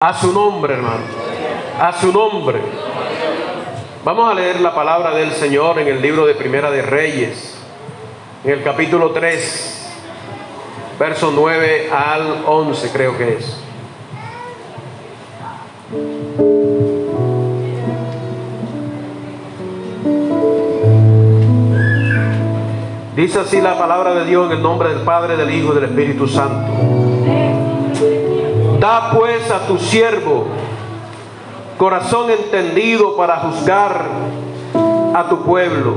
A su nombre, hermano. A su nombre. Vamos a leer la palabra del Señor en el libro de Primera de Reyes, en el capítulo 3, verso 9 al 11, creo que es. Dice así la palabra de Dios en el nombre del Padre, del Hijo y del Espíritu Santo. Da pues a tu siervo corazón entendido para juzgar a tu pueblo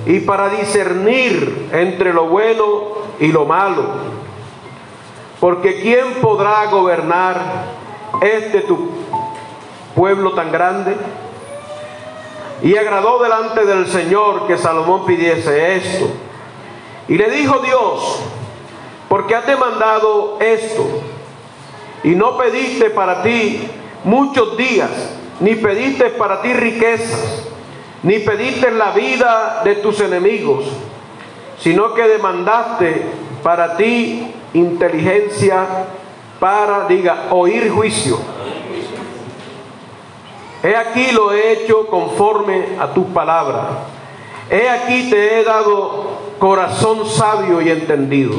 y para discernir entre lo bueno y lo malo. Porque ¿quién podrá gobernar tu pueblo tan grande? Y agradó delante del Señor que Salomón pidiese esto. Y le dijo Dios: ¿por qué has demandado esto? Y no pediste para ti muchos días, ni pediste para ti riquezas, ni pediste la vida de tus enemigos, sino que demandaste para ti inteligencia para, oír juicio. He aquí lo he hecho conforme a tus palabras. He aquí te he dado corazón sabio y entendido,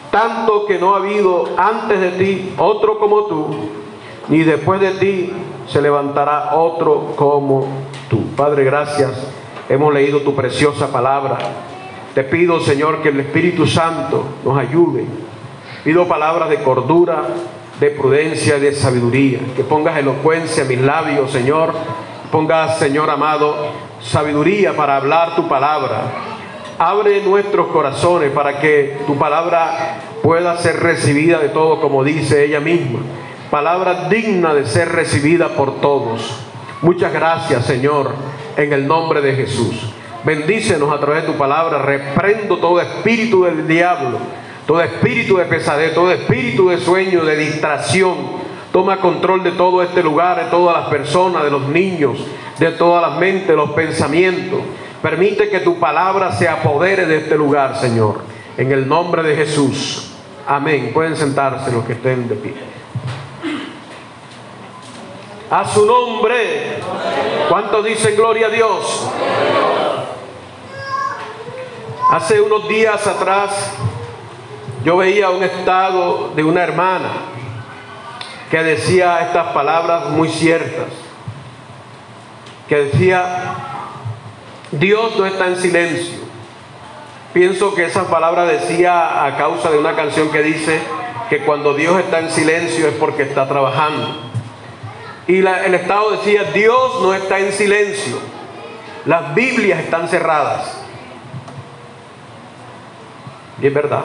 tanto que no ha habido antes de ti otro como tú, ni después de ti se levantará otro como tú. Padre, gracias. Hemos leído tu preciosa palabra. Te pido, Señor, que el Espíritu Santo nos ayude. Pido palabras de cordura, de prudencia y de sabiduría. Que pongas elocuencia en mis labios, Señor. Pongas, Señor amado, sabiduría para hablar tu palabra. Abre nuestros corazones para que tu palabra pueda ser recibida de todos, como dice ella misma. Palabra digna de ser recibida por todos. Muchas gracias, Señor, en el nombre de Jesús. Bendícenos a través de tu palabra. Reprendo todo espíritu del diablo, todo espíritu de pesadez, todo espíritu de sueño, de distracción. Toma control de todo este lugar, de todas las personas, de los niños, de todas las mentes, de los pensamientos. Permite que tu palabra se apodere de este lugar, Señor. En el nombre de Jesús. Amén. Pueden sentarse los que estén de pie. A su nombre. ¿Cuántos dicen gloria a Dios? Hace unos días atrás yo veía un estado de una hermana que decía estas palabras muy ciertas. Que decía: Dios no está en silencio. Pienso que esa palabra decía a causa de una canción que dice que cuando Dios está en silencio es porque está trabajando. Y el Estado decía: Dios no está en silencio. Las Biblias están cerradas. Y es verdad.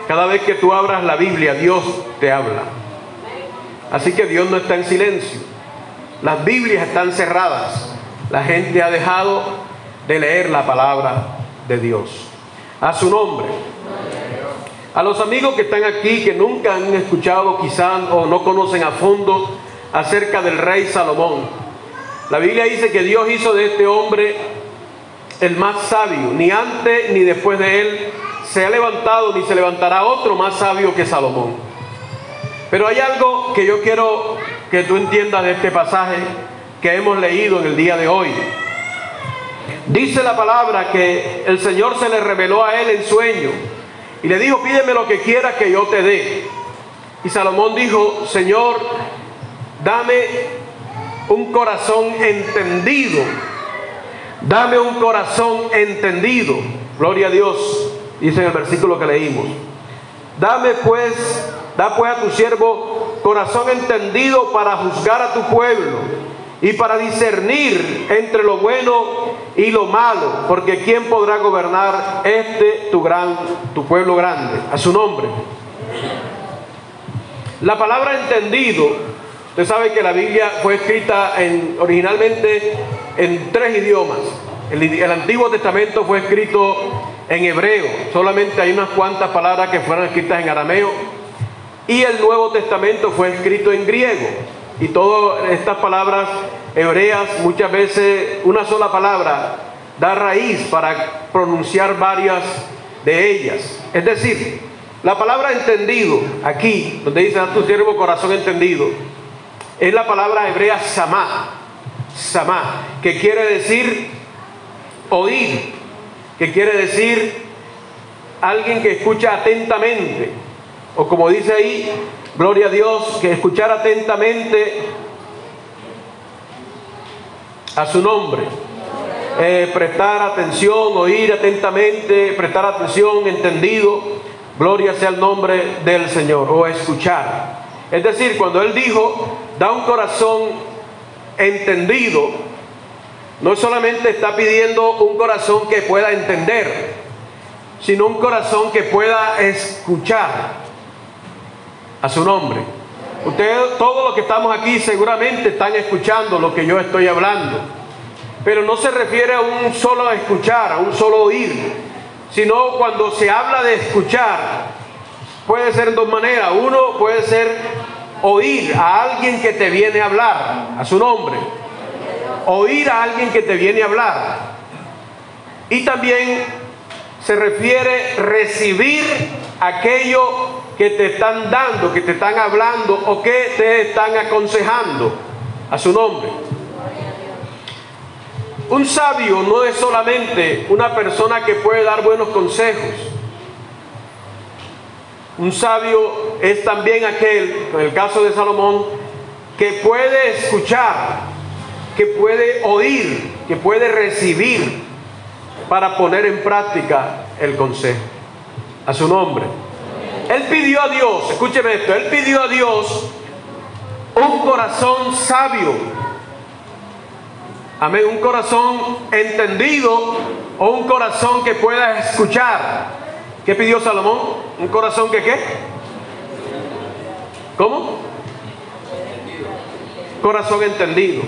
Cada vez que tú abras la Biblia, Dios te habla. Así que Dios no está en silencio. Las Biblias están cerradas. La gente ha dejado de leer la palabra de Dios. A su nombre. A los amigos que están aquí, que nunca han escuchado quizás o no conocen a fondo acerca del rey Salomón. La Biblia dice que Dios hizo de este hombre el más sabio. Ni antes ni después de él se ha levantado ni se levantará otro más sabio que Salomón. Pero hay algo que yo quiero que tú entiendas de este pasaje que hemos leído en el día de hoy. Dice la palabra que el Señor se le reveló a él en sueño y le dijo: pídeme lo que quieras que yo te dé. Y Salomón dijo: Señor, dame un corazón entendido. Dame un corazón entendido. Gloria a Dios, dice en el versículo que leímos. Da pues a tu siervo corazón entendido para juzgar a tu pueblo y para discernir entre lo bueno y lo malo, porque ¿quién podrá gobernar tu pueblo grande? A su nombre. La palabra entendido, usted sabe que la Biblia fue escrita originalmente en 3 idiomas. El Antiguo Testamento fue escrito en hebreo, solamente hay unas cuantas palabras que fueron escritas en arameo, y el Nuevo Testamento fue escrito en griego. Y todas estas palabras hebreas, muchas veces una sola palabra da raíz para pronunciar varias de ellas. Es decir, La palabra entendido, aquí, donde dice, a tu siervo corazón entendido, es la palabra hebrea samá, que quiere decir oír, que quiere decir alguien que escucha atentamente, o como dice ahí, gloria a Dios, que escuchar atentamente a su nombre. Prestar atención, oír atentamente, prestar atención, entendido, gloria sea el nombre del Señor, o escuchar. Es decir, cuando Él dijo, da un corazón entendido, no solamente está pidiendo un corazón que pueda entender, sino un corazón que pueda escuchar a su nombre. Ustedes, todos los que estamos aquí, seguramente están escuchando lo que yo estoy hablando, pero no se refiere a un solo escuchar, a un solo oír, sino cuando se habla de escuchar, puede ser de dos maneras. Uno puede ser oír a alguien que te viene a hablar, a su nombre. Oír a alguien que te viene a hablar. Y también se refiere recibir aquello que te están dando, que te están hablando o que te están aconsejando, a su nombre. Un sabio no es solamente una persona que puede dar buenos consejos. Un sabio es también aquel, en el caso de Salomón, que puede escuchar, que puede oír, que puede recibir para poner en práctica el consejo, a su nombre. Él pidió a Dios, escúcheme esto, Él pidió a Dios un corazón sabio. Amén, un corazón entendido o un corazón que pueda escuchar. ¿Qué pidió Salomón? ¿Un corazón que qué? ¿Cómo? Corazón entendido.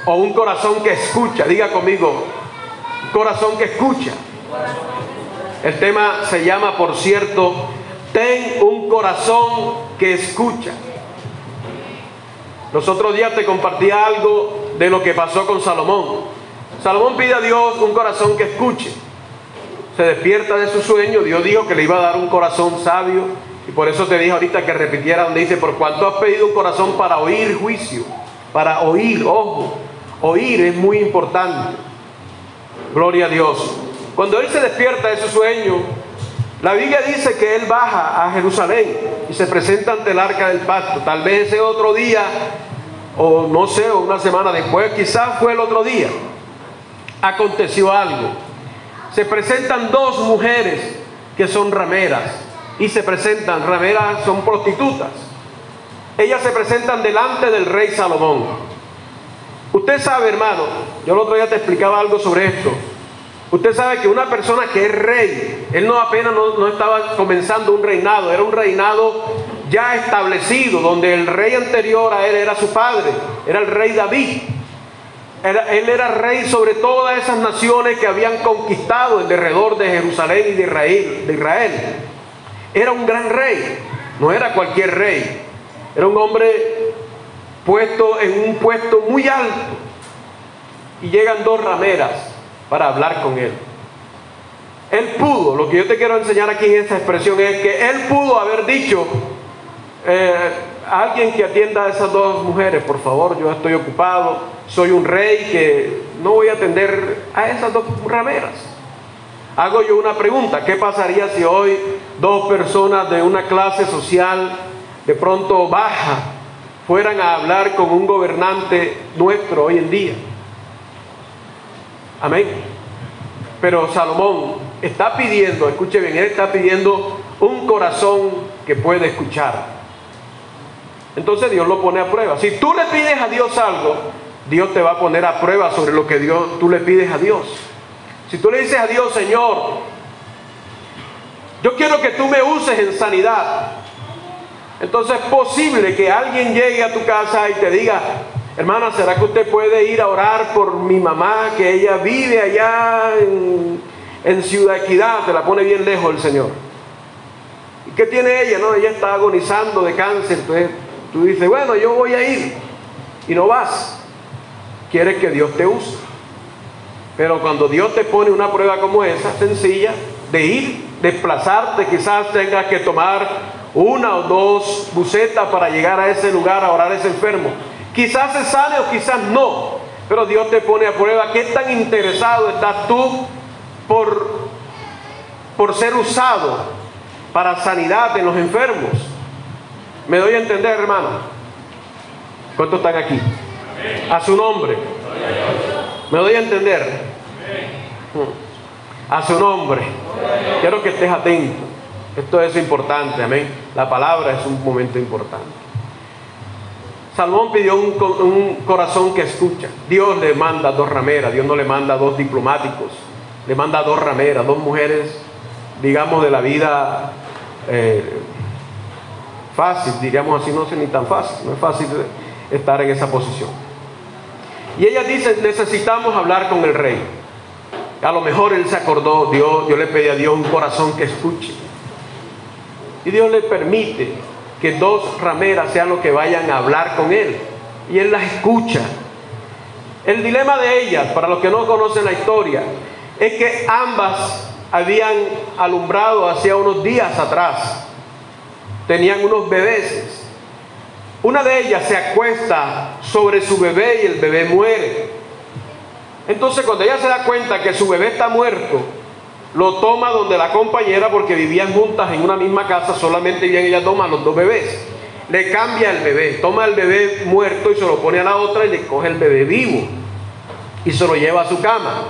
O un corazón que escucha. Diga conmigo, un corazón que escucha. El tema se llama, por cierto, ten un corazón que escucha. Los otros días te compartía algo de lo que pasó con Salomón. Salomón pide a Dios un corazón que escuche. Se despierta de su sueño. Dios dijo que le iba a dar un corazón sabio, y por eso te dije ahorita que repitiera donde dice, por cuanto has pedido un corazón para oír juicio, para oír, ojo, oír es muy importante. Gloria a Dios. Cuando él se despierta de su sueño, la Biblia dice que él baja a Jerusalén y se presenta ante el arca del pacto. Tal vez ese otro día, o no sé, o una semana después, quizás fue el otro día, aconteció algo. Se presentan dos mujeres que son rameras, y se presentan, rameras son prostitutas. Ellas se presentan delante del rey Salomón. Usted sabe, hermano, yo el otro día te explicaba algo sobre esto. Usted sabe que una persona que es rey, él no apenas no estaba comenzando un reinado, era un reinado ya establecido, donde el rey anterior a él era su padre, era el rey David. Él era rey sobre todas esas naciones que habían conquistado en derredor de Jerusalén y de Israel. Era un gran rey, no era cualquier rey, era un hombre puesto en un puesto muy alto. Y llegan dos rameras para hablar con él. Él pudo, lo que yo te quiero enseñar aquí en esta expresión es que él pudo haber dicho, alguien que atienda a esas dos mujeres, por favor, yo estoy ocupado, soy un rey que no voy a atender a esas dos rameras. Hago yo una pregunta, ¿qué pasaría si hoy dos personas de una clase social de pronto baja fueran a hablar con un gobernante nuestro hoy en día? Amén. Pero Salomón está pidiendo, escuche bien, él está pidiendo un corazón que puede escuchar. Entonces Dios lo pone a prueba. Si tú le pides a Dios algo, Dios te va a poner a prueba sobre lo que tú le pides a Dios. Si tú le dices a Dios, Señor, yo quiero que tú me uses en sanidad, entonces es posible que alguien llegue a tu casa y te diga, hermana, ¿será que usted puede ir a orar por mi mamá, que ella vive allá en Ciudad Equidad? Te la pone bien lejos el Señor. ¿Y qué tiene ella? No, ella está agonizando de cáncer. Entonces tú dices, bueno, yo voy a ir, y no vas. Quieres que Dios te use. Pero cuando Dios te pone una prueba como esa, sencilla, de ir, desplazarte, quizás tengas que tomar 1 o 2 busetas para llegar a ese lugar a orar a ese enfermo. Quizás se sane o quizás no, pero Dios te pone a prueba. ¿Qué tan interesado estás tú por ser usado para sanidad en los enfermos? ¿Me doy a entender, hermano? ¿Cuántos están aquí? A su nombre. ¿Me doy a entender? A su nombre. Quiero que estés atento. Esto es importante, amén. La palabra es un momento importante. Salomón pidió un corazón que escucha. Dios le manda 2 rameras. Dios no le manda 2 diplomáticos. Le manda 2 rameras, 2 mujeres, digamos, de la vida fácil, diríamos así. No sé, ni tan fácil. No es fácil estar en esa posición. Y ella dice: necesitamos hablar con el rey. A lo mejor él se acordó, yo le pedí a Dios un corazón que escuche. Y Dios le permite que 2 rameras sean los que vayan a hablar con él. Y él las escucha. El dilema de ellas, para los que no conocen la historia, es que ambas habían alumbrado hacía unos días atrás. Tenían unos bebés. Una de ellas se acuesta sobre su bebé y el bebé muere. Entonces, cuando ella se da cuenta que su bebé está muerto, lo toma donde la compañera, porque vivían juntas en una misma casa, solamente vivían ellas 2 más los 2 bebés. Le cambia el bebé, toma el bebé muerto y se lo pone a la otra y le coge el bebé vivo y se lo lleva a su cama.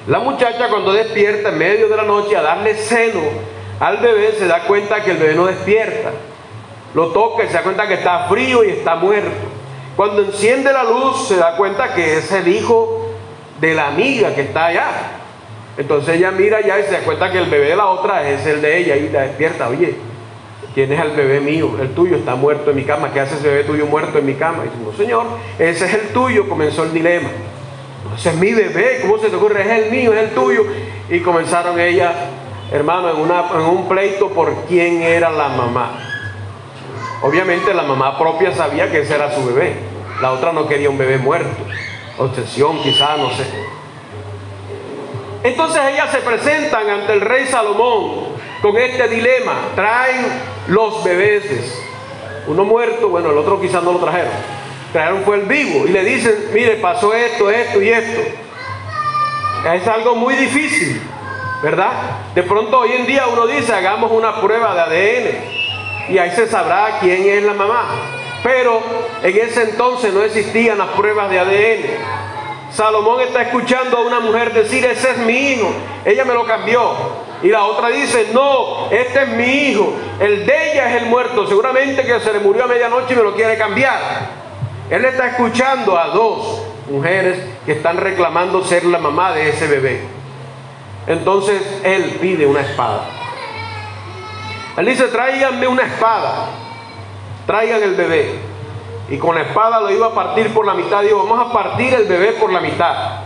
La muchacha, cuando despierta en medio de la noche a darle seno al bebé, se da cuenta que el bebé no despierta. Lo toca y se da cuenta que está frío y está muerto. Cuando enciende la luz, se da cuenta que es el hijo de la amiga que está allá. Entonces ella mira allá y se da cuenta que el bebé de la otra es el de ella y la despierta. Oye, ¿quién es el bebé mío? El tuyo está muerto en mi cama. ¿Qué hace ese bebé tuyo muerto en mi cama? Y dice: no, señor, ese es el tuyo. Comenzó el dilema. Ese es mi bebé, ¿cómo se te ocurre? Es el mío, es el tuyo. Y comenzaron ellas, hermano, en un pleito por quién era la mamá. Obviamente la mamá propia sabía que ese era su bebé. La otra no quería un bebé muerto. Obsesión quizás, no sé. Entonces ellas se presentan ante el rey Salomón con este dilema. Traen los bebés, uno muerto, bueno, el otro quizás no lo trajeron. Trajeron fue el vivo y le dicen: mire, pasó esto, esto y esto. Es algo muy difícil, ¿verdad? De pronto hoy en día uno dice: hagamos una prueba de ADN y ahí se sabrá quién es la mamá. Pero en ese entonces no existían las pruebas de ADN. Salomón está escuchando a una mujer decir: ese es mi hijo, ella me lo cambió. Y la otra dice: no, este es mi hijo, el de ella es el muerto, seguramente que se le murió a medianoche y me lo quiere cambiar. Él está escuchando a 2 mujeres que están reclamando ser la mamá de ese bebé. Entonces él pide una espada. Él dice: tráiganme una espada, traigan el bebé. Y con la espada lo iba a partir por la mitad. Digo: vamos a partir el bebé por la mitad,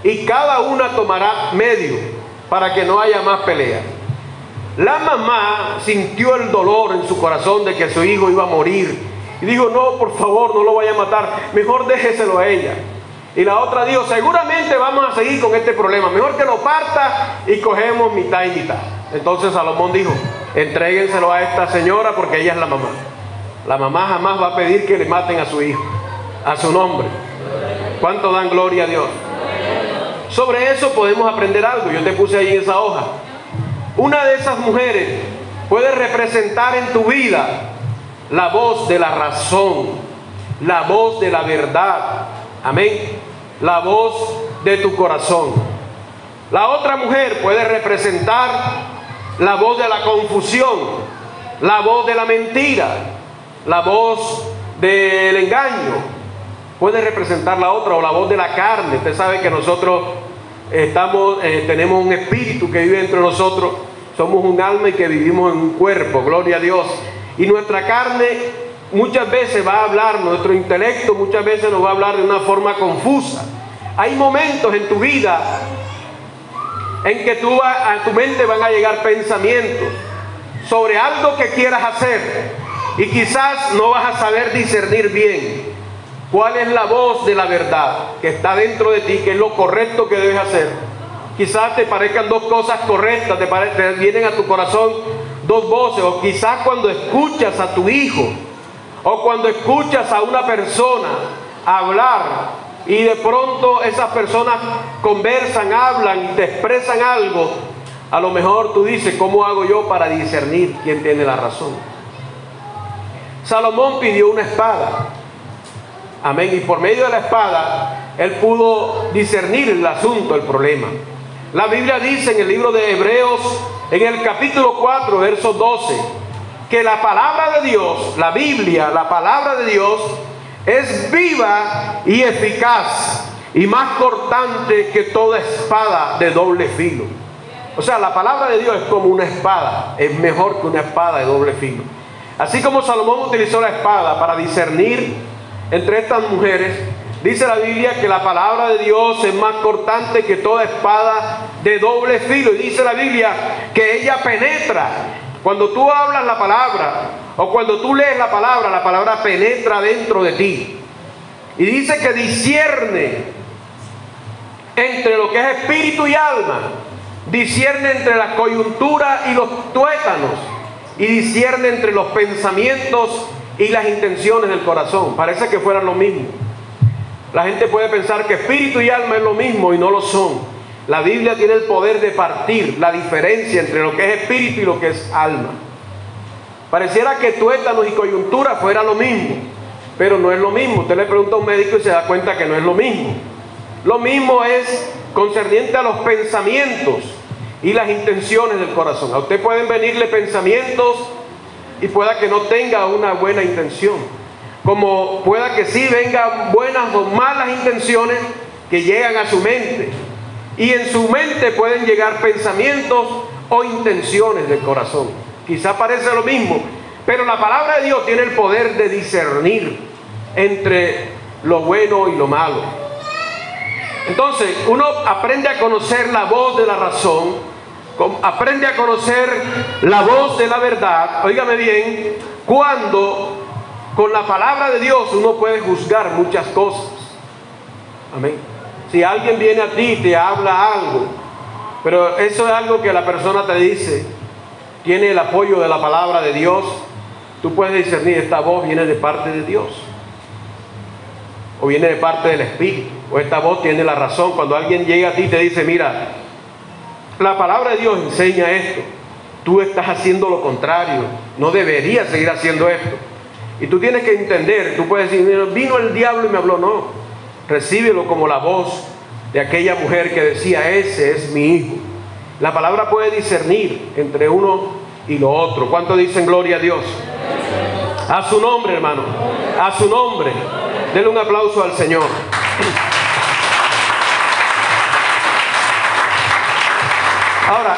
y cada una tomará medio, para que no haya más pelea. La mamá sintió el dolor en su corazón de que su hijo iba a morir. Y dijo: no, por favor, no lo vaya a matar, mejor déjeselo a ella. Y la otra dijo: seguramente vamos a seguir con este problema, mejor que lo parta y cogemos mitad y mitad. Entonces Salomón dijo: entréguenselo a esta señora, porque ella es la mamá. La mamá jamás va a pedir que le maten a su hijo. A su nombre. ¿Cuánto dan gloria a Dios? Sobre eso podemos aprender algo. Yo te puse ahí esa hoja. Una de esas mujeres puede representar en tu vida la voz de la razón, la voz de la verdad, amén, la voz de tu corazón. La otra mujer puede representar la voz de la confusión, la voz de la mentira, la voz del engaño. Puede representar la otra, o la voz de la carne. Usted sabe que nosotros tenemos un espíritu que vive entre nosotros, somos un alma y que vivimos en un cuerpo, gloria a Dios. Y nuestra carne muchas veces va a hablar, nuestro intelecto muchas veces nos va a hablar de una forma confusa. Hay momentos en tu vida en que a tu mente van a llegar pensamientos sobre algo que quieras hacer, y quizás no vas a saber discernir bien cuál es la voz de la verdad que está dentro de ti, que es lo correcto que debes hacer, quizás te parezcan dos cosas correctas, te vienen a tu corazón dos voces, o quizás cuando escuchas a tu hijo, o cuando escuchas a una persona hablar, y de pronto esas personas conversan, hablan y te expresan algo, a lo mejor tú dices, ¿cómo hago yo para discernir quién tiene la razón? Salomón pidió una espada. Amén. Y por medio de la espada, él pudo discernir el asunto, el problema. La Biblia dice en el libro de Hebreos, en el capítulo 4, verso 12, que la palabra de Dios, la Biblia, la palabra de Dios, es viva y eficaz y más cortante que toda espada de doble filo. O sea, la palabra de Dios es como una espada, es mejor que una espada de doble filo. Así como Salomón utilizó la espada para discernir entre estas mujeres, dice la Biblia que la palabra de Dios es más cortante que toda espada de doble filo. Y dice la Biblia que ella penetra. Cuando tú hablas la palabra o cuando tú lees la palabra penetra dentro de ti. Y dice que discierne entre lo que es espíritu y alma. Discierne entre la coyuntura y los tuétanos. Y discierne entre los pensamientos y las intenciones del corazón. Parece que fueran lo mismo. La gente puede pensar que espíritu y alma es lo mismo y no lo son. La Biblia tiene el poder de partir la diferencia entre lo que es espíritu y lo que es alma. Pareciera que tuétanos y coyuntura fuera lo mismo, pero no es lo mismo. Usted le pregunta a un médico y se da cuenta que no es lo mismo. Lo mismo es concerniente a los pensamientos y las intenciones del corazón. A usted pueden venirle pensamientos y pueda que no tenga una buena intención, como pueda que sí vengan buenas o malas intenciones que llegan a su mente, y en su mente pueden llegar pensamientos o intenciones del corazón. Quizá parece lo mismo, pero la palabra de Dios tiene el poder de discernir entre lo bueno y lo malo. Entonces uno aprende a conocer la voz de la razón, aprende a conocer la voz de la verdad, óigame bien, cuando con la palabra de Dios uno puede juzgar muchas cosas. Amén. Si alguien viene a ti y te habla algo, pero eso es algo que la persona te dice, tiene el apoyo de la palabra de Dios, tú puedes discernir, esta voz viene de parte de Dios, o viene de parte del Espíritu, o esta voz tiene la razón. Cuando alguien llega a ti y te dice, mira, la palabra de Dios enseña esto, tú estás haciendo lo contrario, no deberías seguir haciendo esto. Y tú tienes que entender, tú puedes decir, vino el diablo y me habló. No, recíbelo como la voz de aquella mujer que decía, ese es mi hijo. La palabra puede discernir entre uno y lo otro. ¿Cuánto dicen gloria a Dios? A su nombre, hermano, a su nombre. Denle un aplauso al Señor. Ahora,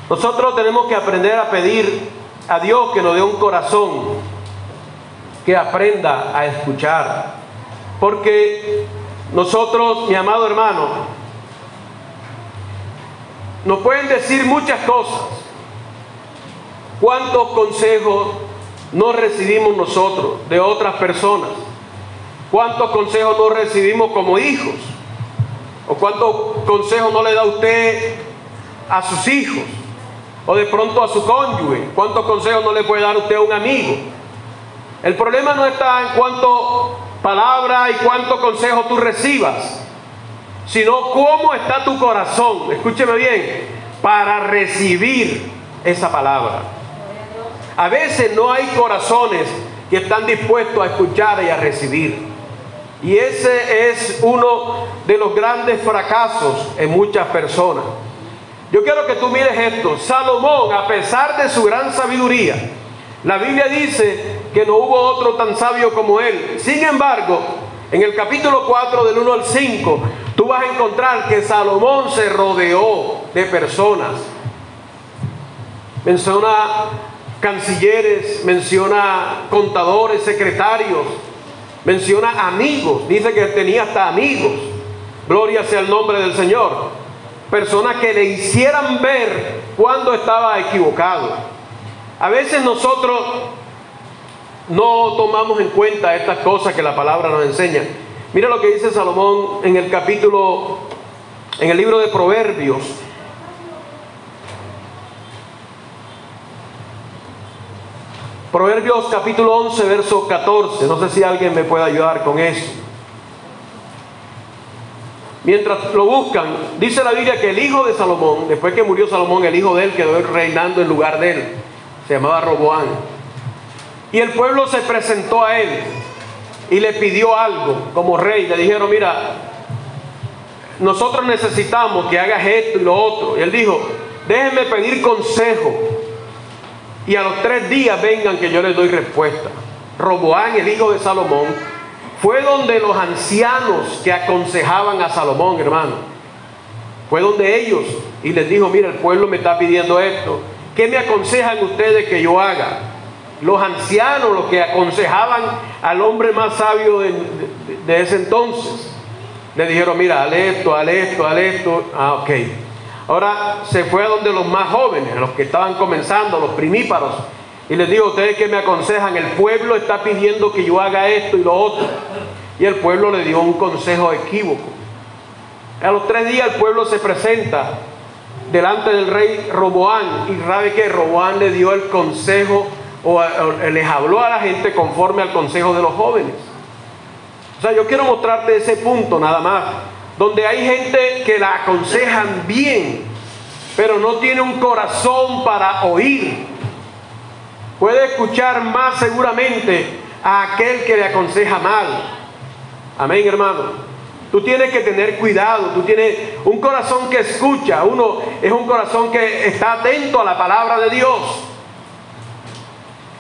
nosotros tenemos que aprender a pedir a Dios que nos dé un corazón que aprenda a escuchar. Porque nosotros, mi amado hermano, nos pueden decir muchas cosas. ¿Cuántos consejos no recibimos nosotros de otras personas? ¿Cuántos consejos no recibimos como hijos? ¿O cuántos consejos no le da usted a sus hijos? O de pronto a su cónyuge. ¿Cuántos consejos no le puede dar usted a un amigo? El problema no está en cuánto palabra y cuánto consejo tú recibas, sino cómo está tu corazón, escúcheme bien, para recibir esa palabra. A veces no hay corazones que están dispuestos a escuchar y a recibir. Y ese es uno de los grandes fracasos en muchas personas. Yo quiero que tú mires esto. Salomón, a pesar de su gran sabiduría, la Biblia dice que no hubo otro tan sabio como él. Sin embargo, en el capítulo 4 del 1 al 5, tú vas a encontrar que Salomón se rodeó de personas. Menciona cancilleres, menciona contadores, secretarios, menciona amigos. Dice que tenía hasta amigos. Gloria sea el nombre del Señor. Personas que le hicieran ver cuando estaba equivocado. A veces nosotros no tomamos en cuenta estas cosas que la palabra nos enseña. Mira lo que dice Salomón en el libro de Proverbios. Proverbios capítulo 11, verso 14. No sé si alguien me puede ayudar con eso. Mientras lo buscan, dice la Biblia que el hijo de Salomón, después que murió Salomón, el hijo de él quedó reinando en lugar de él. Se llamaba Roboán. Y el pueblo se presentó a él y le pidió algo como rey. Le dijeron, mira, nosotros necesitamos que hagas esto y lo otro. Y él dijo, déjenme pedir consejo. Y a los 3 días vengan que yo les doy respuesta. Roboán, el hijo de Salomón, fue donde los ancianos que aconsejaban a Salomón, hermano. Fue donde ellos y les dijo, mira, el pueblo me está pidiendo esto. ¿Qué me aconsejan ustedes que yo haga? Los ancianos, los que aconsejaban al hombre más sabio de ese entonces, le dijeron, mira, haz esto, haz esto, haz esto. Ah, ok. Ahora se fue a donde los más jóvenes, los que estaban comenzando, los primíparos, y les digo, ustedes que me aconsejan, el pueblo está pidiendo que yo haga esto y lo otro. Y el pueblo le dio un consejo equívoco. A los 3 días el pueblo se presenta delante del rey Roboán, y sabe que Roboán le dio el consejo, o les habló a la gente conforme al consejo de los jóvenes. O sea, yo quiero mostrarte ese punto nada más, donde hay gente que la aconsejan bien, pero no tiene un corazón para oír. Puede escuchar más seguramente a aquel que le aconseja mal. Amén, hermano. Tú tienes que tener cuidado. Tú tienes un corazón que escucha. Uno es un corazón que está atento a la palabra de Dios.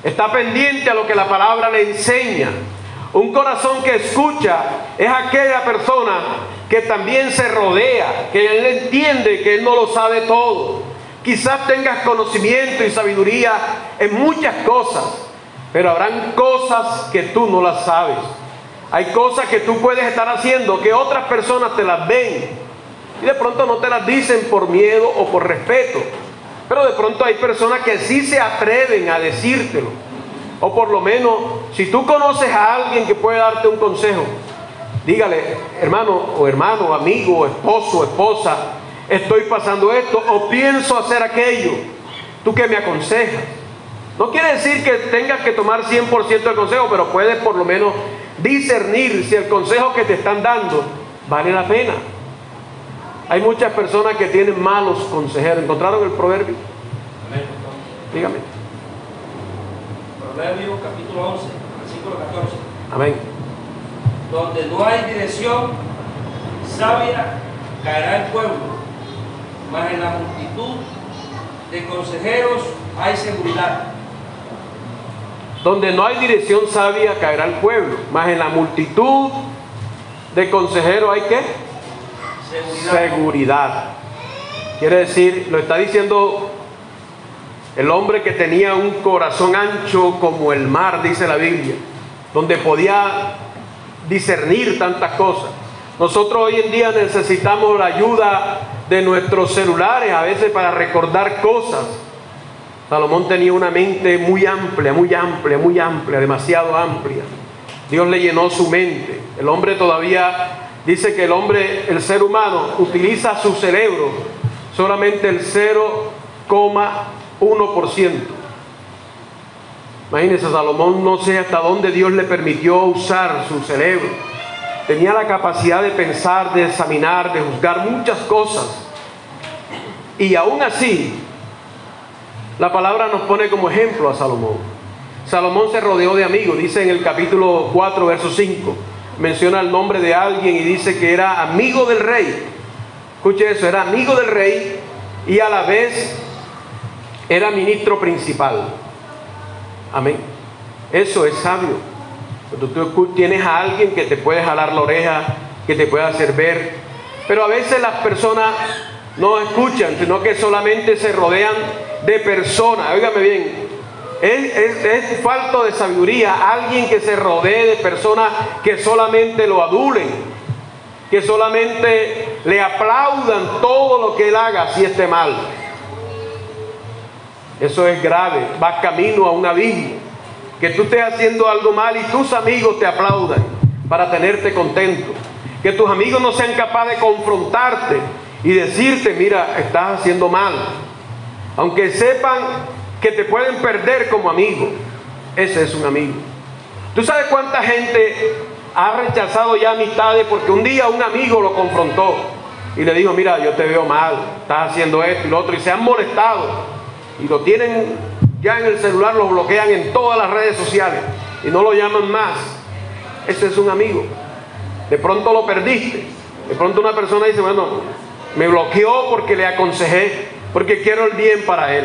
Está pendiente a lo que la palabra le enseña. Un corazón que escucha es aquella persona que también se rodea, que él entiende que él no lo sabe todo. Quizás tengas conocimiento y sabiduría en muchas cosas, pero habrán cosas que tú no las sabes. Hay cosas que tú puedes estar haciendo que otras personas te las ven y de pronto no te las dicen por miedo o por respeto, pero de pronto hay personas que sí se atreven a decírtelo. O por lo menos, si tú conoces a alguien que puede darte un consejo, dígale, hermano, amigo, o esposo, o esposa, estoy pasando esto o pienso hacer aquello. ¿Tú qué me aconsejas? No quiere decir que tengas que tomar 100% del consejo, pero puedes por lo menos discernir si el consejo que te están dando vale la pena. Hay muchas personas que tienen malos consejeros. ¿Encontraron el proverbio? Amén. Dígame. Proverbios capítulo 11, versículo 14. Amén. Donde no hay dirección sabia caerá el pueblo, mas en la multitud de consejeros hay seguridad. Donde no hay dirección sabia caerá el pueblo, mas en la multitud de consejeros hay ¿qué? Seguridad. Quiere decir, lo está diciendo el hombre que tenía un corazón ancho como el mar, dice la Biblia, donde podía discernir tantas cosas. Nosotros hoy en día necesitamos la ayuda de nuestros celulares a veces para recordar cosas. Salomón tenía una mente muy amplia, demasiado amplia. Dios le llenó su mente. El hombre todavía dice que el ser humano utiliza su cerebro solamente el 0,1%. Imagínense, Salomón no sé hasta dónde Dios le permitió usar su cerebro. Tenía la capacidad de pensar, de examinar, de juzgar muchas cosas. Y aún así, la palabra nos pone como ejemplo a Salomón. Salomón se rodeó de amigos. Dice en el capítulo 4, verso 5, menciona el nombre de alguien y dice que era amigo del rey. Escuche eso, era amigo del rey y a la vez era ministro principal. Amén. Eso es sabio. Cuando tú tienes a alguien que te puede jalar la oreja, que te puede hacer ver. Pero a veces las personas no escuchan, sino que solamente se rodean de personas. Óigame bien, es falto de sabiduría alguien que se rodee de personas que solamente lo adulen, que solamente le aplaudan todo lo que él haga si esté mal. Eso es grave. Vas camino a un abismo. Que tú estés haciendo algo mal y tus amigos te aplaudan. para tenerte contento. Que tus amigos no sean capaces de confrontarte y decirte, mira, estás haciendo mal. Aunque sepan que te pueden perder como amigo, ese es un amigo. ¿Tú sabes cuánta gente ha rechazado ya amistades porque un día un amigo lo confrontó y le dijo, mira, yo te veo mal, estás haciendo esto y lo otro, y se han molestado y lo tienen ya en el celular, lo bloquean en todas las redes sociales y no lo llaman más? Ese es un amigo. De pronto lo perdiste. De pronto una persona dice, bueno, me bloqueó porque le aconsejé, porque quiero el bien para él.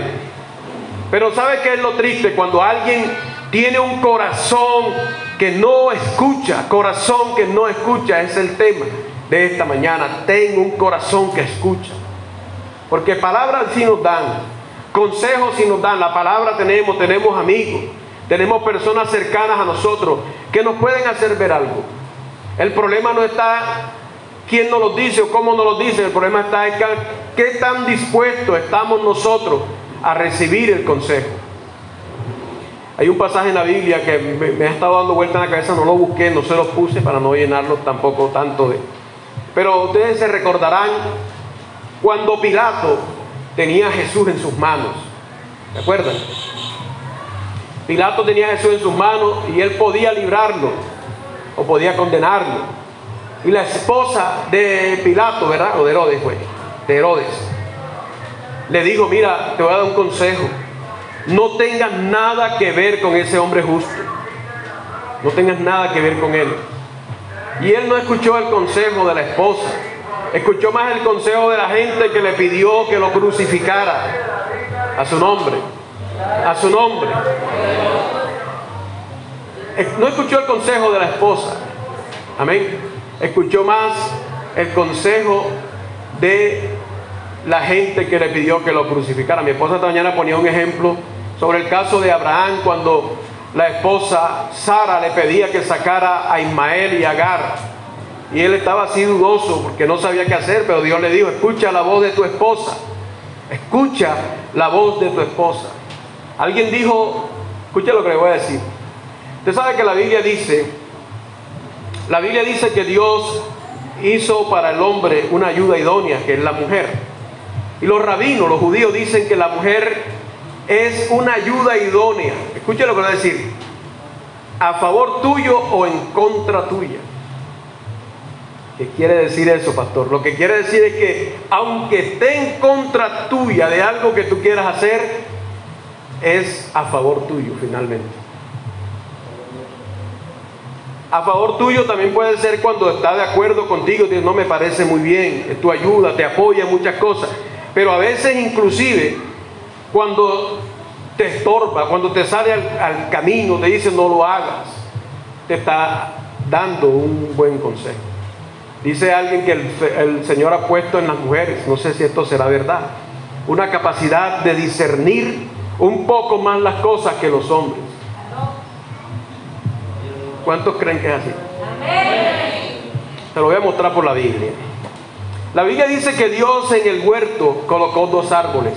Pero ¿sabe qué es lo triste? Cuando alguien tiene un corazón que no escucha, corazón que no escucha, es el tema de esta mañana. Ten un corazón que escucha. Porque palabras sí nos dan, consejos sí nos dan, la palabra tenemos amigos, tenemos personas cercanas a nosotros que nos pueden hacer ver algo. El problema no está quién nos lo dice o cómo nos lo dice, el problema está en qué tan dispuestos estamos nosotros a recibir el consejo. Hay un pasaje en la Biblia que me ha estado dando vuelta en la cabeza, no lo busqué, no se lo puse para no llenarlo tampoco tanto de... Pero ustedes se recordarán cuando Pilato tenía a Jesús en sus manos. ¿Se acuerdan? Pilato tenía a Jesús en sus manos y él podía librarlo o podía condenarlo. Y la esposa de Pilato, ¿verdad? O de Herodes, fue. De Herodes. Le dijo, mira, te voy a dar un consejo. No tengas nada que ver con ese hombre justo. No tengas nada que ver con él. Y él no escuchó el consejo de la esposa. Escuchó más el consejo de la gente que le pidió que lo crucificara. A su nombre. A su nombre. No escuchó el consejo de la esposa. Amén. Escuchó más el consejo de la gente que le pidió que lo crucificara. Mi esposa esta mañana ponía un ejemplo sobre el caso de Abraham, cuando la esposa Sara le pedía que sacara a Ismael y a Agar, y él estaba así dudoso porque no sabía qué hacer, pero Dios le dijo, escucha la voz de tu esposa, escucha la voz de tu esposa. Alguien dijo, escucha lo que le voy a decir. Usted sabe que la Biblia dice que Dios hizo para el hombre una ayuda idónea, que es la mujer. Y los rabinos, los judíos, dicen que la mujer es una ayuda idónea. Escuche lo que voy a decir. A favor tuyo o en contra tuya. ¿Qué quiere decir eso, pastor? Lo que quiere decir es que aunque esté en contra tuya de algo que tú quieras hacer, es a favor tuyo finalmente. A favor tuyo también puede ser cuando está de acuerdo contigo, dice, no me parece muy bien, es tu ayuda, te apoya en muchas cosas. Pero a veces inclusive cuando te estorba, cuando te sale al camino, te dice no lo hagas, te está dando un buen consejo. Dice alguien que el Señor ha puesto en las mujeres, no sé si esto será verdad, una capacidad de discernir un poco más las cosas que los hombres. ¿Cuántos creen que es así? Se lo voy a mostrar por la Biblia. La Biblia dice que Dios en el huerto colocó dos árboles.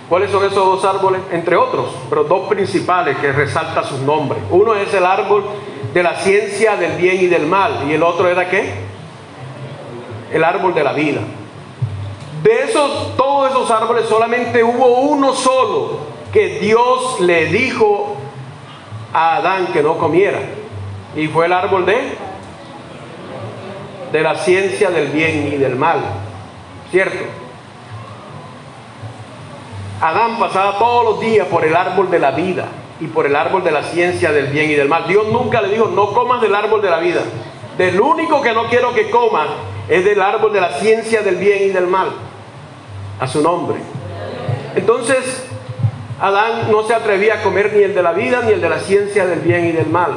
¿Cuáles son esos dos árboles? Entre otros, pero dos principales que resaltan sus nombres. Uno es el árbol de la ciencia del bien y del mal. ¿Y el otro era qué? El árbol de la vida. De todos esos árboles solamente hubo uno solo que Dios le dijo a Adán que no comiera. Y fue el árbol de la ciencia del bien y del mal. ¿Cierto? Adán pasaba todos los días por el árbol de la vida y por el árbol de la ciencia del bien y del mal. Dios nunca le dijo, no comas del árbol de la vida. Del único que no quiero que comas es del árbol de la ciencia del bien y del mal. A su nombre. Entonces, Adán no se atrevía a comer ni el de la vida ni el de la ciencia del bien y del mal.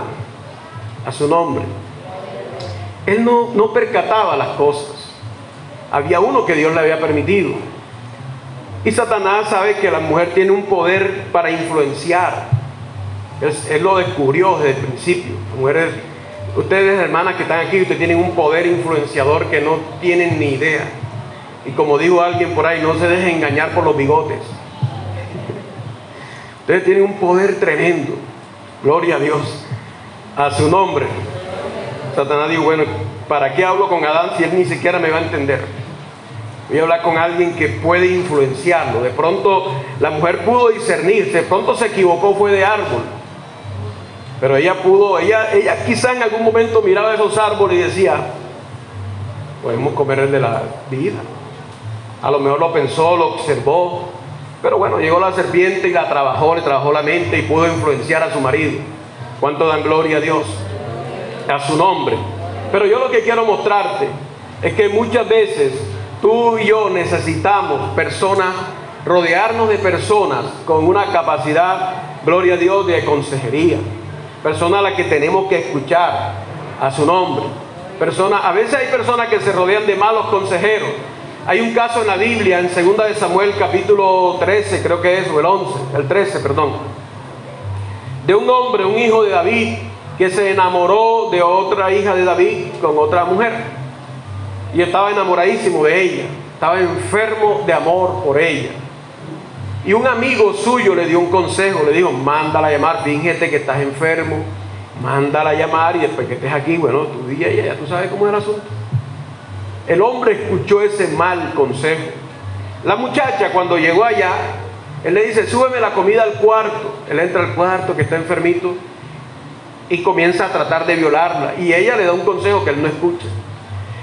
A su nombre. Él no percataba las cosas. Había uno que Dios le había permitido. Y Satanás sabe que la mujer tiene un poder para influenciar. Él lo descubrió desde el principio. Mujeres, ustedes hermanas que están aquí, ustedes tienen un poder influenciador que no tienen ni idea. Y como dijo alguien por ahí, no se dejen engañar por los bigotes. Ustedes tienen un poder tremendo. Gloria a Dios. A su nombre. Satanás dijo, bueno, ¿para qué hablo con Adán si él ni siquiera me va a entender? Voy a hablar con alguien que puede influenciarlo. De pronto la mujer pudo discernir, de pronto se equivocó, fue de árbol. Pero ella quizá en algún momento miraba esos árboles y decía, podemos comer el de la vida. A lo mejor lo pensó, lo observó, pero bueno, llegó la serpiente y le trabajó la mente y pudo influenciar a su marido. ¿Cuánto dan gloria a Dios? A su nombre. Pero yo lo que quiero mostrarte es que muchas veces tú y yo necesitamos personas, rodearnos de personas con una capacidad, gloria a Dios, de consejería. Personas a las que tenemos que escuchar, a su nombre. A veces hay personas que se rodean de malos consejeros. Hay un caso en la Biblia, en 2 de Samuel capítulo 13, creo que es, o el 13, de un hombre, un hijo de David, que se enamoró de otra hija de David con otra mujer. Y estaba enamoradísimo de ella, estaba enfermo de amor por ella. Y un amigo suyo le dio un consejo, le dijo, mándala a llamar, fíjate que estás enfermo, mándala a llamar y después que estés aquí, bueno, tú di a ella, ya tú sabes cómo es el asunto. El hombre escuchó ese mal consejo. La muchacha cuando llegó allá, él le dice, súbeme la comida al cuarto. Él entra al cuarto que está enfermito y comienza a tratar de violarla. Y ella le da un consejo que él no escucha.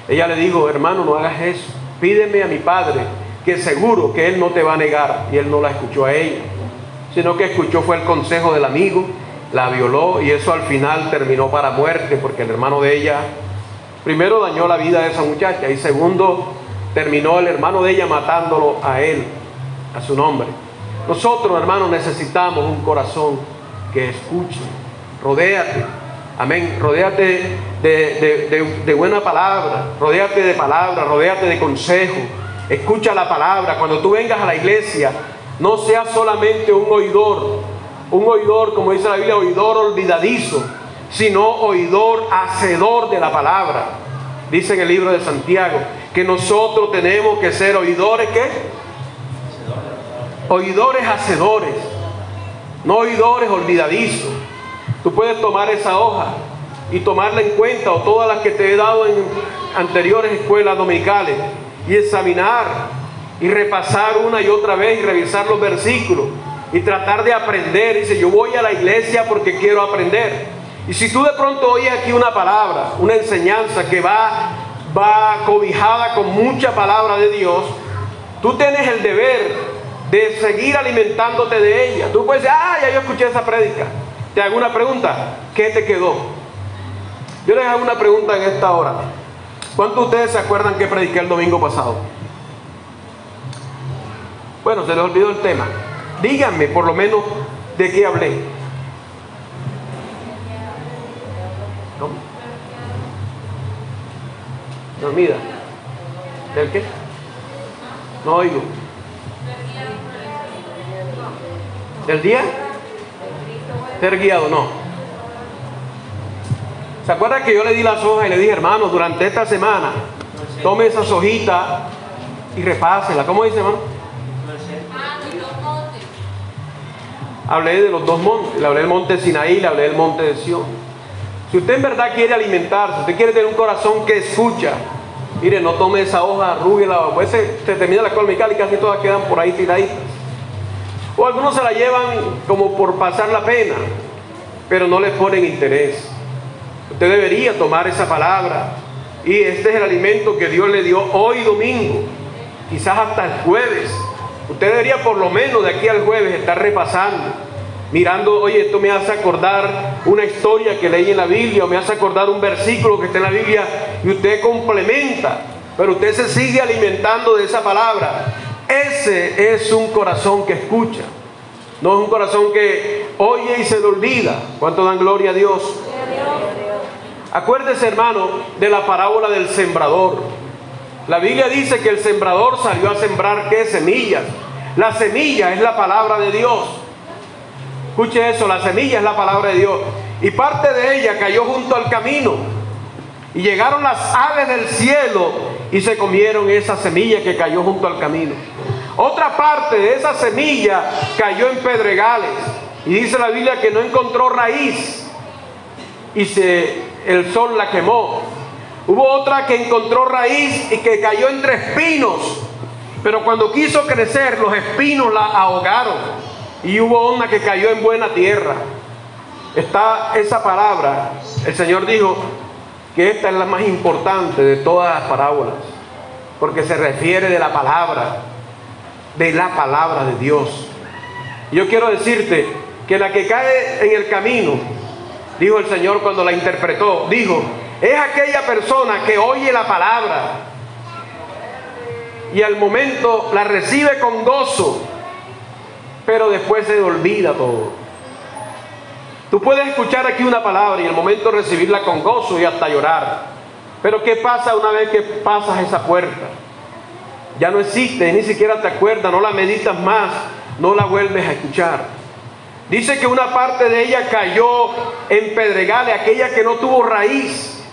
Ella le dijo, hermano, no hagas eso, pídeme a mi padre, que seguro que él no te va a negar. Y él no la escuchó a ella, sino que escuchó fue el consejo del amigo, la violó y eso al final terminó para muerte, porque el hermano de ella primero dañó la vida de esa muchacha y segundo terminó el hermano de ella matándolo a él, a su nombre. Nosotros, hermanos, necesitamos un corazón que escuche. Rodéate, amén, rodéate de buena palabra, rodéate de palabra, rodéate de consejo. Escucha la palabra. Cuando tú vengas a la iglesia, no seas solamente un oidor, como dice la Biblia, oidor olvidadizo, sino oidor hacedor de la palabra. Dice en el libro de Santiago que nosotros tenemos que ser oidores, ¿qué? Oidores hacedores, no oidores olvidadizos. Tú puedes tomar esa hoja y tomarla en cuenta, o todas las que te he dado en anteriores escuelas dominicales, y examinar y repasar una y otra vez y revisar los versículos y tratar de aprender. Dice, yo voy a la iglesia porque quiero aprender. Y si tú de pronto oyes aquí una palabra, una enseñanza que va cobijada con mucha palabra de Dios, tú tienes el deber de seguir alimentándote de ella. Tú puedes decir, ya yo escuché esa prédica. Te hago una pregunta, ¿qué te quedó? Yo les hago una pregunta en esta hora. ¿Cuántos de ustedes se acuerdan que prediqué el domingo pasado? Bueno, se les olvidó el tema. Díganme por lo menos de qué hablé. ¿Cómo? Dormida. ¿Del qué? No oigo. ¿Del día? Ser guiado, no. ¿Se acuerdan que yo le di las hojas y le dije, hermano, durante esta semana tome esas hojitas y repásela? ¿Cómo dice, hermano? Hablé de los dos montes. Le hablé del monte Sinaí, le hablé del monte de Sión. Si usted en verdad quiere alimentarse, usted quiere tener un corazón que escucha, mire, no tome esa hoja, arrúguela, pues se termina la escuela dominical y casi todas quedan por ahí tiraditas. O algunos se la llevan como por pasar la pena, pero no les ponen interés. Usted debería tomar esa palabra, y este es el alimento que Dios le dio hoy domingo, quizás hasta el jueves. Usted debería por lo menos de aquí al jueves estar repasando, mirando, oye, esto me hace acordar una historia que leí en la Biblia, o me hace acordar un versículo que está en la Biblia, y usted complementa, pero usted se sigue alimentando de esa palabra. Ese es un corazón que escucha, no es un corazón que oye y se le olvida. ¿Cuánto dan gloria a Dios? Acuérdese, hermano, de la parábola del sembrador. La Biblia dice que el sembrador salió a sembrar, ¿qué? Semillas. La semilla es la palabra de Dios. Escuche eso, la semilla es la palabra de Dios. Y parte de ella cayó junto al camino. Y llegaron las aves del cielo y se comieron esa semilla que cayó junto al camino. Otra parte de esa semilla cayó en pedregales. Y dice la Biblia que no encontró raíz. Y se el sol la quemó. Hubo otra que encontró raíz y que cayó entre espinos, pero cuando quiso crecer los espinos la ahogaron. Y hubo una que cayó en buena tierra. Está esa palabra. El Señor dijo que esta es la más importante de todas las parábolas, porque se refiere de la palabra de Dios. Yo quiero decirte que la que cae en el camino, dijo el Señor cuando la interpretó, dijo, es aquella persona que oye la palabra y al momento la recibe con gozo, pero después se olvida todo. Tú puedes escuchar aquí una palabra y al momento recibirla con gozo y hasta llorar, pero ¿qué pasa una vez que pasas esa puerta? Ya no existe, ni siquiera te acuerdas, no la meditas más, no la vuelves a escuchar. Dice que una parte de ella cayó en pedregales, aquella que no tuvo raíz.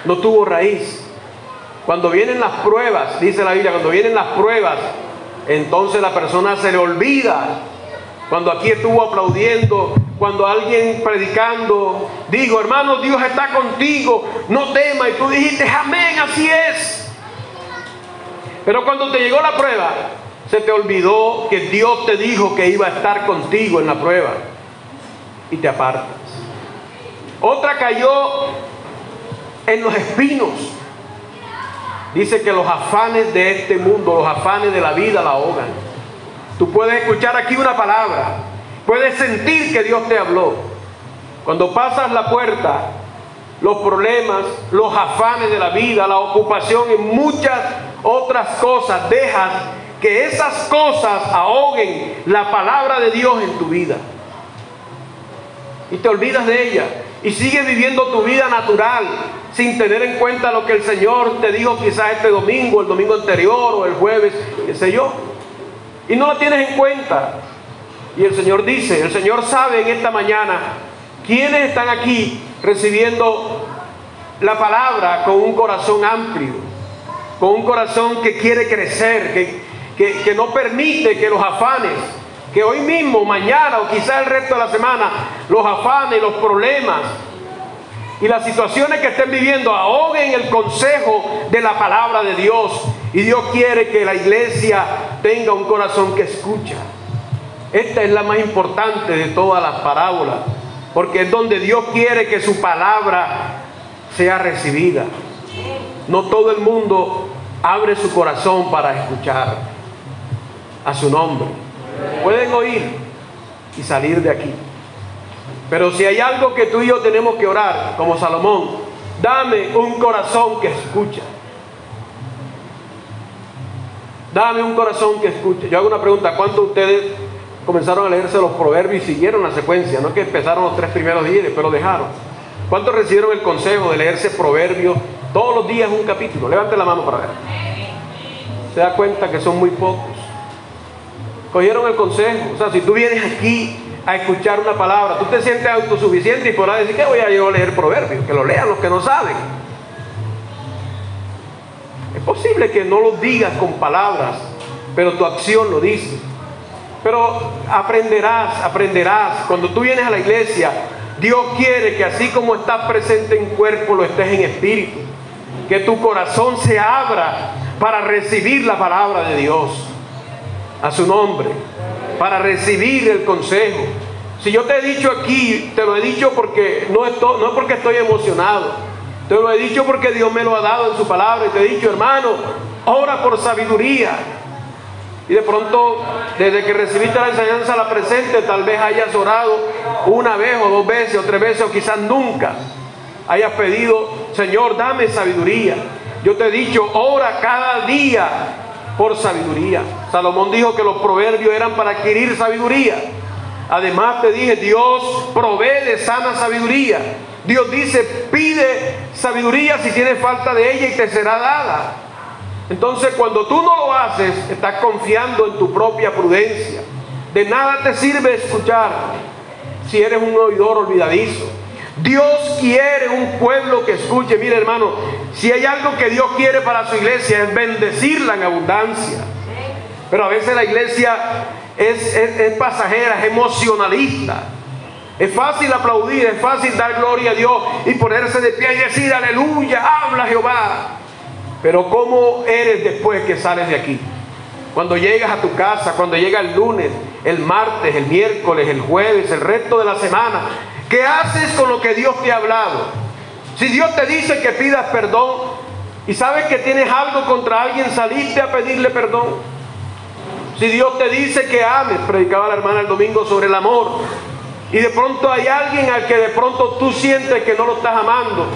No tuvo raíz. Cuando vienen las pruebas, dice la Biblia, cuando vienen las pruebas, entonces la persona se le olvida. Cuando aquí estuvo aplaudiendo, cuando alguien predicando dijo, hermano, Dios está contigo, no temas, y tú dijiste, amén, así es. Pero cuando te llegó la prueba, se te olvidó que Dios te dijo que iba a estar contigo en la prueba y te apartas. Otra cayó en los espinos. Dice que los afanes de este mundo, los afanes de la vida la ahogan. Tú puedes escuchar aquí una palabra, puedes sentir que Dios te habló. Cuando pasas la puerta, los problemas, los afanes de la vida, la ocupación y muchas otras cosas, dejas que esas cosas ahoguen la palabra de Dios en tu vida. Y te olvidas de ella y sigues viviendo tu vida natural sin tener en cuenta lo que el Señor te dijo quizás este domingo, el domingo anterior o el jueves, qué sé yo. Y no la tienes en cuenta. Y el Señor dice, el Señor sabe en esta mañana quiénes están aquí recibiendo la palabra con un corazón amplio, con un corazón que quiere crecer, que no permite que los afanes, que hoy mismo, mañana o quizás el resto de la semana, los afanes, los problemas y las situaciones que estén viviendo ahoguen el consejo de la palabra de Dios. Y Dios quiere que la iglesia tenga un corazón que escucha. Esta es la más importante de todas las parábolas, porque es donde Dios quiere que su palabra sea recibida. No todo el mundo abre su corazón para escuchar a su nombre. Pueden oír y salir de aquí, pero si hay algo que tú y yo tenemos que orar, como Salomón, dame un corazón que escucha. Dame un corazón que escuche. Yo hago una pregunta, ¿cuántos de ustedes comenzaron a leerse los proverbios y siguieron la secuencia? No es que empezaron los 3 primeros días, pero dejaron. ¿Cuántos recibieron el consejo de leerse proverbios todos los días un capítulo? Levante la mano para ver. Se da cuenta que son muy pocos. Cogieron el consejo. O sea, si tú vienes aquí a escuchar una palabra, tú te sientes autosuficiente y podrás decir que voy a yo a leer proverbios, que lo lean los que no saben. Es posible que no lo digas con palabras, pero tu acción lo dice. Pero aprenderás. Cuando tú vienes a la iglesia, Dios quiere que así como estás presente en cuerpo, lo estés en espíritu. Que tu corazón se abra para recibir la palabra de Dios. A su nombre. Para recibir el consejo. Si yo te he dicho aquí, te lo he dicho porque no es porque estoy emocionado. Te lo he dicho porque Dios me lo ha dado en su palabra. Y te he dicho, hermano, ora por sabiduría. Y de pronto, desde que recibiste la enseñanza la presente, tal vez hayas orado una vez o 2 veces o 3 veces o quizás nunca hayas pedido, Señor, dame sabiduría. Yo te he dicho, ora cada día por sabiduría. Salomón dijo que los proverbios eran para adquirir sabiduría. Además te dije, Dios provee de sana sabiduría. Dios dice, pide sabiduría si tienes falta de ella y te será dada. Entonces, cuando tú no lo haces, estás confiando en tu propia prudencia. De nada te sirve escuchar si eres un oidor olvidadizo. Dios quiere un pueblo que escuche. Mire, hermano, si hay algo que Dios quiere para su iglesia es bendecirla en abundancia. Pero a veces la iglesia es pasajera, es emocionalista. Es fácil aplaudir, es fácil dar gloria a Dios y ponerse de pie y decir aleluya, habla Jehová. Pero ¿cómo eres después que sales de aquí? Cuando llegas a tu casa, cuando llega el lunes, el martes, el miércoles, el jueves, el resto de la semana, ¿qué haces con lo que Dios te ha hablado? Si Dios te dice que pidas perdón y sabes que tienes algo contra alguien, saliste a pedirle perdón. Si Dios te dice que ames, predicaba la hermana el domingo sobre el amor, y de pronto hay alguien al que de pronto tú sientes que no lo estás amando,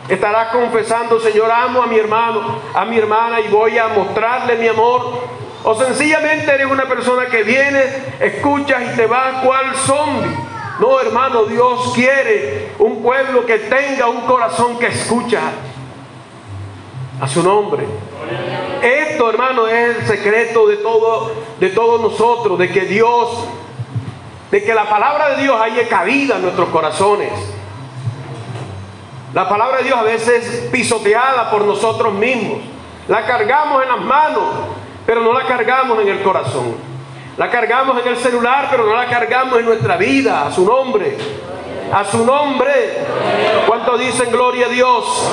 estarás confesando: Señor, amo a mi hermano, a mi hermana, y voy a mostrarle mi amor. O sencillamente eres una persona que viene, escuchas y te vas cual zombie. No, hermano, Dios quiere un pueblo que tenga un corazón que escucha. A su nombre. Esto, hermano, es el secreto de todos nosotros, de que Dios, de que la palabra de Dios haya cabida en nuestros corazones. La palabra de Dios a veces es pisoteada por nosotros mismos. La cargamos en las manos, pero no la cargamos en el corazón. La cargamos en el celular, pero no la cargamos en nuestra vida. A su nombre. A su nombre. ¿Cuántos dicen gloria a Dios?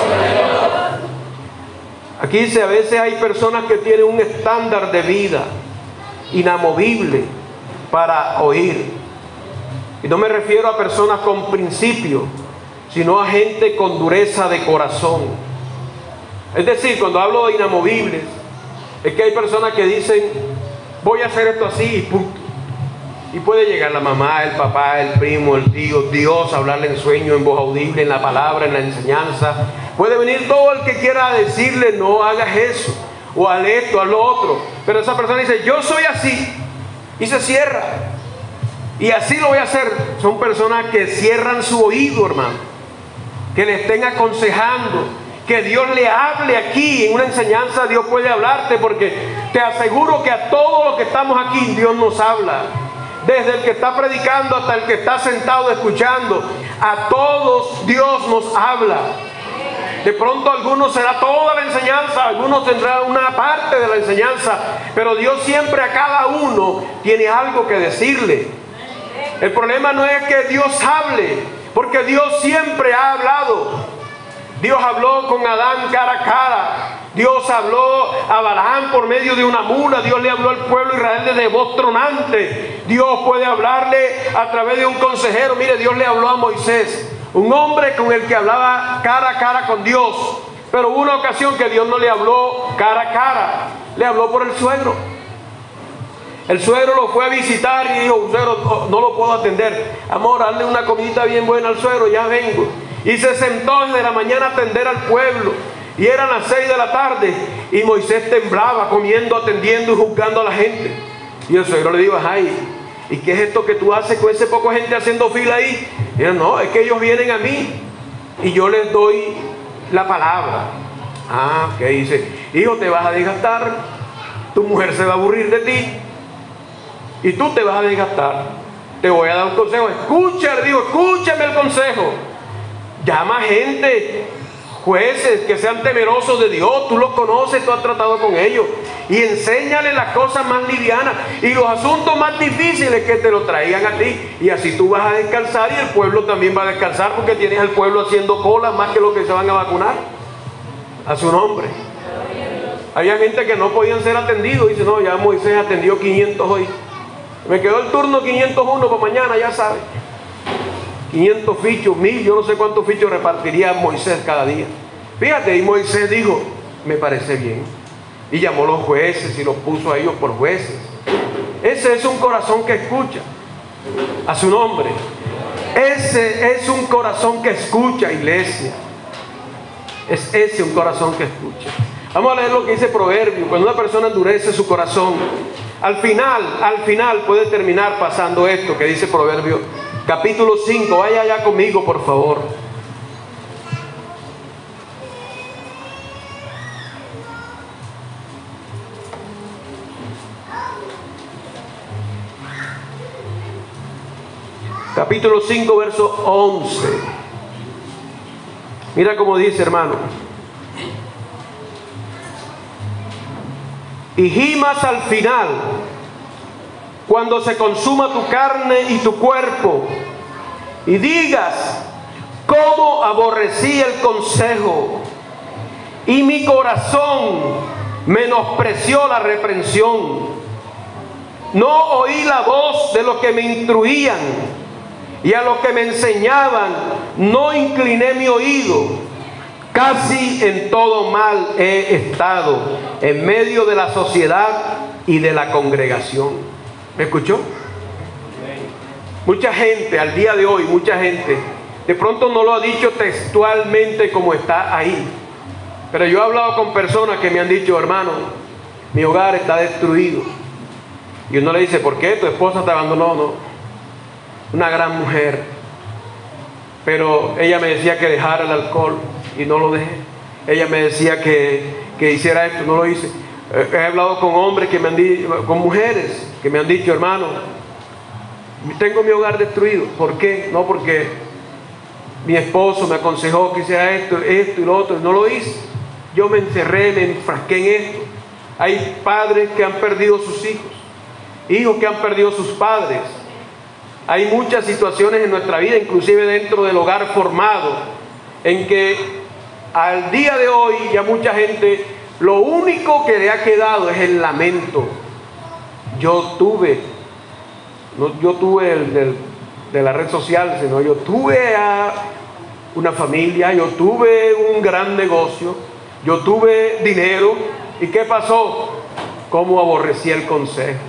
Aquí dice: a veces hay personas que tienen un estándar de vida inamovible para oír. Y no me refiero a personas con principios, sino a gente con dureza de corazón. Es decir, cuando hablo de inamovibles, es que hay personas que dicen: voy a hacer esto así y punto. Y puede llegar la mamá, el papá, el primo, el tío, Dios, hablarle en sueño, en voz audible, en la palabra, en la enseñanza. Puede venir todo el que quiera decirle: no hagas eso, o haz esto, haz lo otro. Pero esa persona dice: yo soy así, y se cierra. Y así lo voy a hacer. Son personas que cierran su oído, hermano, que le estén aconsejando, que Dios le hable aquí. En una enseñanza Dios puede hablarte, porque te aseguro que a todos los que estamos aquí Dios nos habla. Desde el que está predicando hasta el que está sentado escuchando, a todos Dios nos habla. De pronto algunos será toda la enseñanza, algunos tendrán una parte de la enseñanza, pero Dios siempre a cada uno tiene algo que decirle. El problema no es que Dios hable, porque Dios siempre ha hablado. Dios habló con Adán cara a cara. Dios habló a Balaam por medio de una mula. Dios le habló al pueblo de Israel desde voz tronante. Dios puede hablarle a través de un consejero. Mire, Dios le habló a Moisés, un hombre con el que hablaba cara a cara con Dios. Pero hubo una ocasión que Dios no le habló cara a cara, le habló por el suegro. El suegro lo fue a visitar y dijo: suegro, no lo puedo atender. Amor, hazle una comidita bien buena al suegro, ya vengo. Y se sentó desde la mañana a atender al pueblo. Y eran las 6 de la tarde. Y Moisés temblaba, comiendo, atendiendo y juzgando a la gente. Y el suegro le dijo: ay, ¿y qué es esto que tú haces con ese poco gente haciendo fila ahí? Y él: no, es que ellos vienen a mí y yo les doy la palabra. Ah, ok. Dice: hijo, te vas a desgastar. Tu mujer se va a aburrir de ti. Y tú te vas a desgastar. Te voy a dar un consejo. Escucha, le digo, escúchame el consejo. Llama gente, jueces que sean temerosos de Dios. Tú los conoces, tú has tratado con ellos. Y enséñale las cosas más livianas y los asuntos más difíciles, que te lo traigan a ti. Y así tú vas a descansar y el pueblo también va a descansar, porque tienes al pueblo haciendo cola más que los que se van a vacunar. A su nombre. Había gente que no podían ser atendidos. Dice: no, ya Moisés atendió 500 hoy. Me quedó el turno 501 para mañana, ya sabes. 500 fichos, 1000, yo no sé cuántos fichos repartiría Moisés cada día. Fíjate, y Moisés dijo: me parece bien. Y llamó a los jueces y los puso a ellos por jueces. Ese es un corazón que escucha. A su nombre. Ese es un corazón que escucha, iglesia. Es ese un corazón que escucha. Vamos a leer lo que dice Proverbio. Cuando una persona endurece su corazón, al final puede terminar pasando esto que dice Proverbio capítulo 5. Vaya allá conmigo, por favor. Capítulo 5, verso 11. Mira cómo dice, hermano: y gimas al final, cuando se consuma tu carne y tu cuerpo, y digas, cómo aborrecí el consejo, y mi corazón menospreció la reprensión. No oí la voz de los que me instruían, y a los que me enseñaban no incliné mi oído. Casi en todo mal he estado en medio de la sociedad y de la congregación. ¿Me escuchó? Mucha gente, al día de hoy, mucha gente, de pronto no lo ha dicho textualmente como está ahí. Pero yo he hablado con personas que me han dicho, hermano, mi hogar está destruido. Y uno le dice, ¿por qué? ¿Tu esposa te abandonó? No. Una gran mujer. Pero ella me decía que dejara el alcohol y no lo dejé. Ella me decía que hiciera esto, no lo hice. He hablado con hombres que me han dicho, con mujeres que me han dicho, hermano, tengo mi hogar destruido. ¿Por qué? No, porque mi esposo me aconsejó que hiciera esto y lo otro, y no lo hice. Yo me encerré, me enfrasqué en esto. Hay padres que han perdido sus hijos, hijos que han perdido sus padres. Hay muchas situaciones en nuestra vida, inclusive dentro del hogar formado, en que al día de hoy ya mucha gente, lo único que le ha quedado es el lamento. Yo tuve el de la red social, sino yo tuve a una familia, yo tuve un gran negocio, yo tuve dinero. ¿Y qué pasó? ¿Cómo aborrecí el consejo?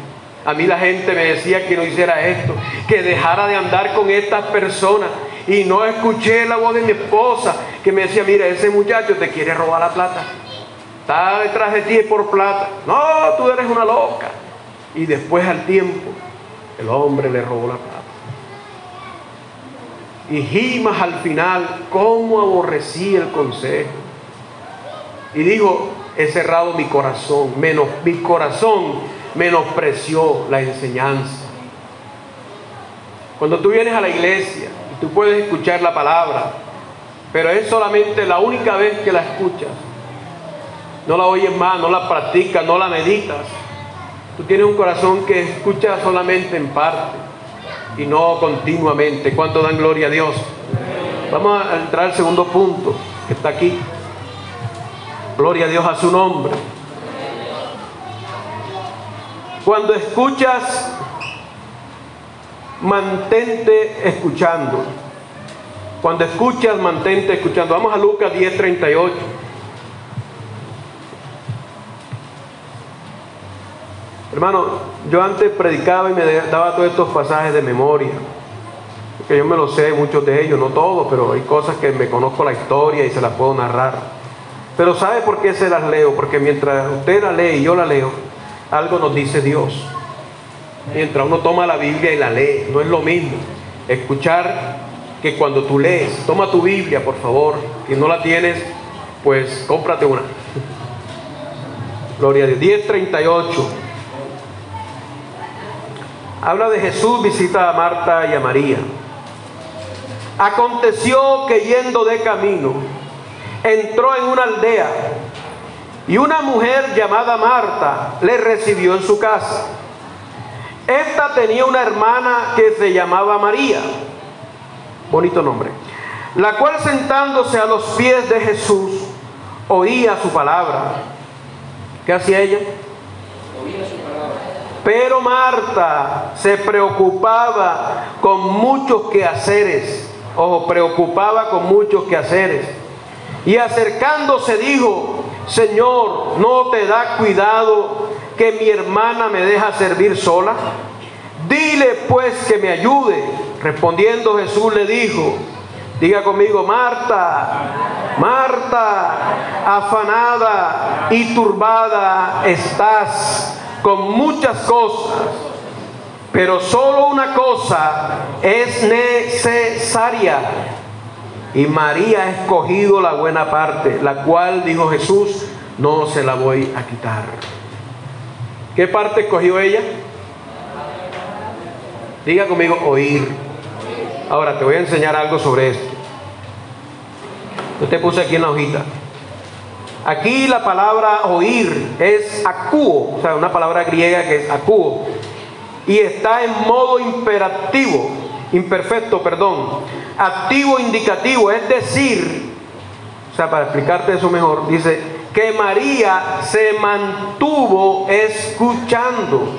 A mí la gente me decía que no hiciera esto, que dejara de andar con estas personas. Y no escuché la voz de mi esposa que me decía, mira, ese muchacho te quiere robar la plata. Está detrás de ti por plata. No, tú eres una loca. Y después al tiempo, el hombre le robó la plata. Y Gimas al final, cómo aborrecí el consejo. Y dijo, he cerrado mi corazón, mi corazón menospreció la enseñanza. Cuando tú vienes a la iglesia y tú puedes escuchar la palabra, pero es solamente la única vez que la escuchas, no la oyes más, no la practicas, no la meditas, tú tienes un corazón que escucha solamente en parte y no continuamente. ¿Cuánto dan gloria a Dios? Vamos a entrar al segundo punto que está aquí. Gloria a Dios a su nombre. Cuando escuchas, mantente escuchando. Cuando escuchas, mantente escuchando. Vamos a Lucas 10:38. Hermano, yo antes predicaba y me daba todos estos pasajes de memoria, que yo me los sé, muchos de ellos, no todos, pero hay cosas que me conozco la historia y se las puedo narrar. Pero ¿sabe por qué se las leo? Porque mientras usted la lee y yo la leo, algo nos dice Dios. Mientras uno toma la Biblia y la lee, no es lo mismo escuchar que cuando tú lees. Toma tu Biblia, por favor. Si no la tienes, pues cómprate una. Gloria a Dios. 10:38. Habla de Jesús, visita a Marta y a María. Aconteció que yendo de camino, entró en una aldea, y una mujer llamada Marta le recibió en su casa. Esta tenía una hermana que se llamaba María, bonito nombre, la cual sentándose a los pies de Jesús oía su palabra. ¿Qué hacía ella? Oía su palabra. Pero Marta se preocupaba con muchos quehaceres. Ojo, preocupaba con muchos quehaceres. Y acercándose dijo, Señor, ¿no te da cuidado que mi hermana me deja servir sola? Dile pues que me ayude. Respondiendo Jesús le dijo, diga conmigo, Marta, Marta, afanada y turbada estás con muchas cosas, pero solo una cosa es necesaria. Y María ha escogido la buena parte, la cual, dijo Jesús, no se la voy a quitar. ¿Qué parte escogió ella? Diga conmigo, oír. Ahora te voy a enseñar algo sobre esto. Yo te puse aquí en la hojita. Aquí la palabra oír es akúo, o sea, una palabra griega que es akúo, y está en modo imperativo, imperfecto, perdón, activo indicativo, es decir, o sea, para explicarte eso mejor, dice que María se mantuvo escuchando.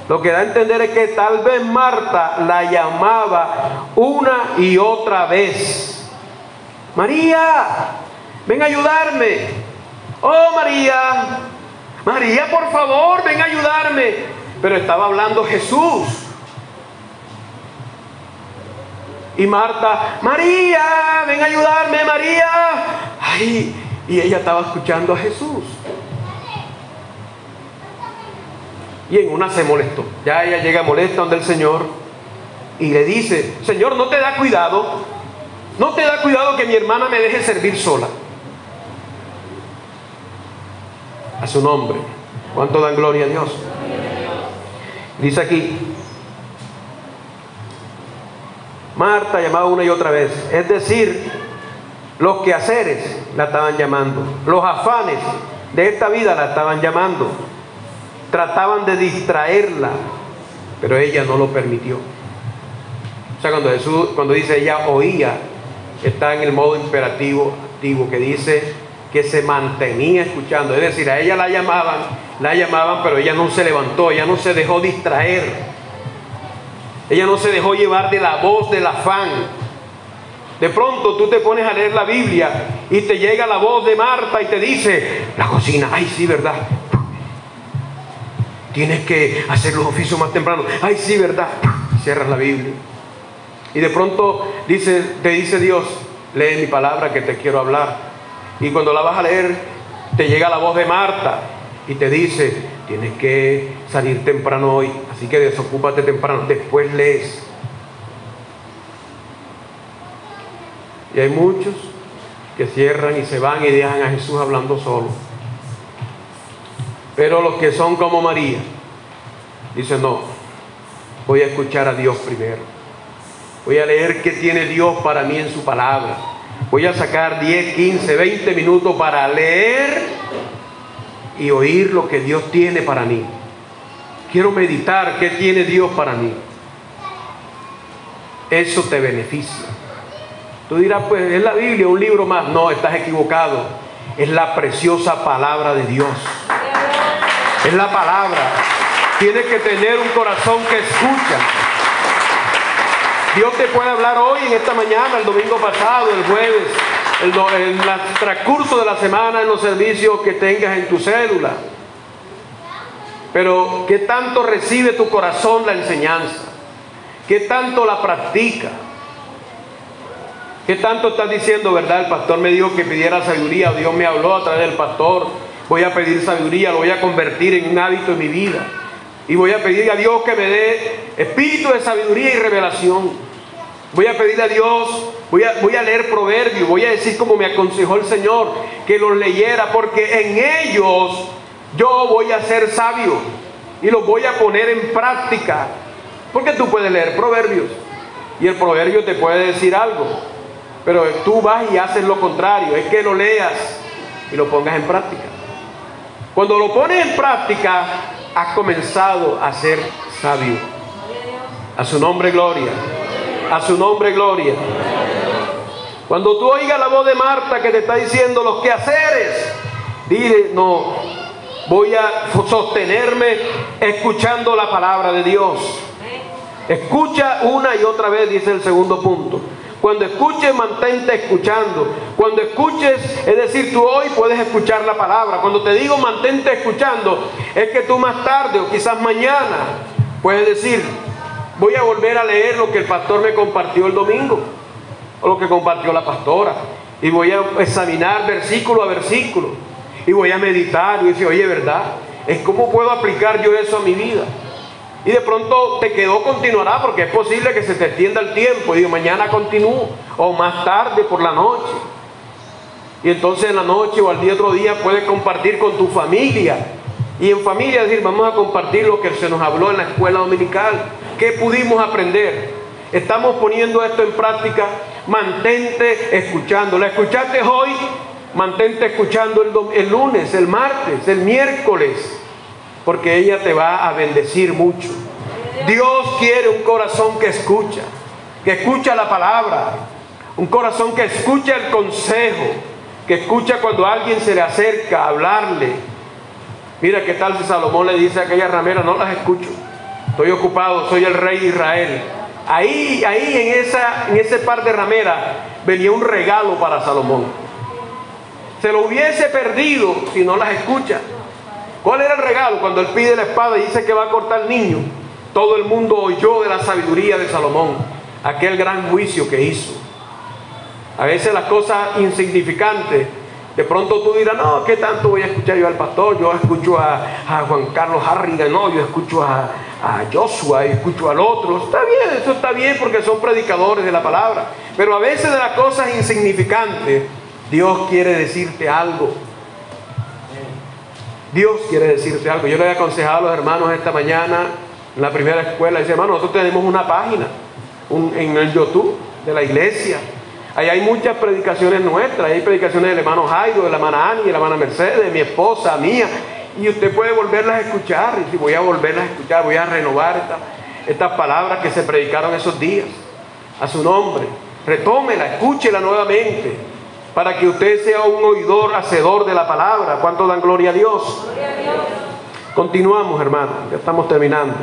Lo que da a entender es que tal vez Marta la llamaba una y otra vez. María, ven a ayudarme. Oh, María, María, por favor, ven a ayudarme. Pero estaba hablando Jesús. Y Marta, María, ven a ayudarme, María. Ay, y ella estaba escuchando a Jesús. Y en una se molestó. Ya ella llega molesta donde el Señor y le dice, Señor, ¿no te da cuidado? ¿No te da cuidado que mi hermana me deje servir sola? A su nombre. ¿Cuánto dan gloria a Dios? Dice aquí, Marta llamaba una y otra vez. Es decir, los quehaceres la estaban llamando. Los afanes de esta vida la estaban llamando. Trataban de distraerla, pero ella no lo permitió. O sea, cuando dice ella oía, está en el modo imperativo activo, que dice que se mantenía escuchando. Es decir, a ella la llamaban, pero ella no se levantó, ella no se dejó distraer. Ella no se dejó llevar de la voz del afán. De pronto tú te pones a leer la Biblia y te llega la voz de Marta y te dice, la cocina, ay sí, ¿verdad? Tienes que hacer los oficios más temprano. Ay, sí, ¿verdad? Cierras la Biblia. Y de pronto te dice Dios, lee mi palabra que te quiero hablar. Y cuando la vas a leer, te llega la voz de Marta y te dice, tienes que salir temprano hoy, así que desocúpate temprano. Después lees. Y hay muchos que cierran y se van y dejan a Jesús hablando solo. Pero los que son como María, dicen, no, voy a escuchar a Dios primero. Voy a leer qué tiene Dios para mí en su palabra. Voy a sacar 10, 15, 20 minutos para leer y oír lo que Dios tiene para mí. Quiero meditar qué tiene Dios para mí. Eso te beneficia. Tú dirás, pues es la Biblia, un libro más. No, estás equivocado. Es la preciosa palabra de Dios. Es la palabra. Tienes que tener un corazón que escucha. Dios te puede hablar hoy, en esta mañana, el domingo pasado, el jueves, en el transcurso de la semana, en los servicios que tengas en tu célula. Pero ¿qué tanto recibe tu corazón la enseñanza? ¿Qué tanto la practica? ¿Qué tanto estás diciendo, verdad? El pastor me dijo que pidiera sabiduría, Dios me habló a través del pastor. Voy a pedir sabiduría, lo voy a convertir en un hábito en mi vida. Y voy a pedir a Dios que me dé espíritu de sabiduría y revelación. Voy a pedirle a Dios, voy a leer proverbios, voy a decir como me aconsejó el Señor, que los leyera, porque en ellos yo voy a ser sabio y los voy a poner en práctica. Porque tú puedes leer proverbios y el proverbio te puede decir algo, pero tú vas y haces lo contrario, es que lo leas y lo pongas en práctica. Cuando lo pones en práctica, has comenzado a ser sabio. A su nombre gloria. A su nombre gloria. Cuando tú oigas la voz de Marta que te está diciendo los quehaceres, dile, no, voy a sostenerme escuchando la palabra de Dios. Escucha una y otra vez, dice el segundo punto. Cuando escuches, mantente escuchando. Cuando escuches, es decir, tú hoy puedes escuchar la palabra. Cuando te digo mantente escuchando, es que tú más tarde o quizás mañana puedes decir, voy a volver a leer lo que el pastor me compartió el domingo, o lo que compartió la pastora, y voy a examinar versículo a versículo, y voy a meditar, y decir, oye, ¿verdad? ¿Cómo puedo aplicar yo eso a mi vida? Y de pronto te quedó, continuará, porque es posible que se te extienda el tiempo. Y digo, mañana continúo, o más tarde por la noche. Y entonces en la noche o al día otro día puedes compartir con tu familia. Y en familia decir, vamos a compartir lo que se nos habló en la escuela dominical. ¿Qué pudimos aprender? Estamos poniendo esto en práctica. Mantente escuchando. ¿La escuchaste hoy? Mantente escuchando el lunes, el martes, el miércoles. Porque ella te va a bendecir mucho. Dios quiere un corazón que escucha la palabra, un corazón que escucha el consejo, que escucha cuando alguien se le acerca a hablarle. Mira qué tal si Salomón le dice a aquella ramera: no las escucho, estoy ocupado, soy el rey de Israel. Ahí en ese par de rameras venía un regalo para Salomón. Se lo hubiese perdido si no las escucha. ¿Cuál era el regalo? Cuando él pide la espada y dice que va a cortar al niño, todo el mundo oyó de la sabiduría de Salomón, aquel gran juicio que hizo. A veces las cosas insignificantes, de pronto tú dirás: no, ¿qué tanto voy a escuchar yo al pastor? Yo escucho a Juan Carlos Harrigan, no, yo escucho a Joshua, y escucho al otro. Está bien, eso está bien, porque son predicadores de la palabra. Pero a veces de las cosas insignificantes, Dios quiere decirte algo. Dios quiere decirte algo. Yo le he aconsejado a los hermanos esta mañana en la primera escuela, dice: hermano, nosotros tenemos una página en el YouTube de la iglesia. Ahí hay muchas predicaciones nuestras. Hay predicaciones del hermano Jairo, de la hermana Ani, de la hermana Mercedes, de mi esposa, mía. Y usted puede volverlas a escuchar. Y si voy a volverlas a escuchar, voy a renovar estas palabras que se predicaron esos días. A su nombre. Retómela, escúchela nuevamente, para que usted sea un oidor, hacedor de la palabra. ¿Cuánto dan gloria a Dios? Gloria a Dios. Continuamos, hermano. Ya estamos terminando.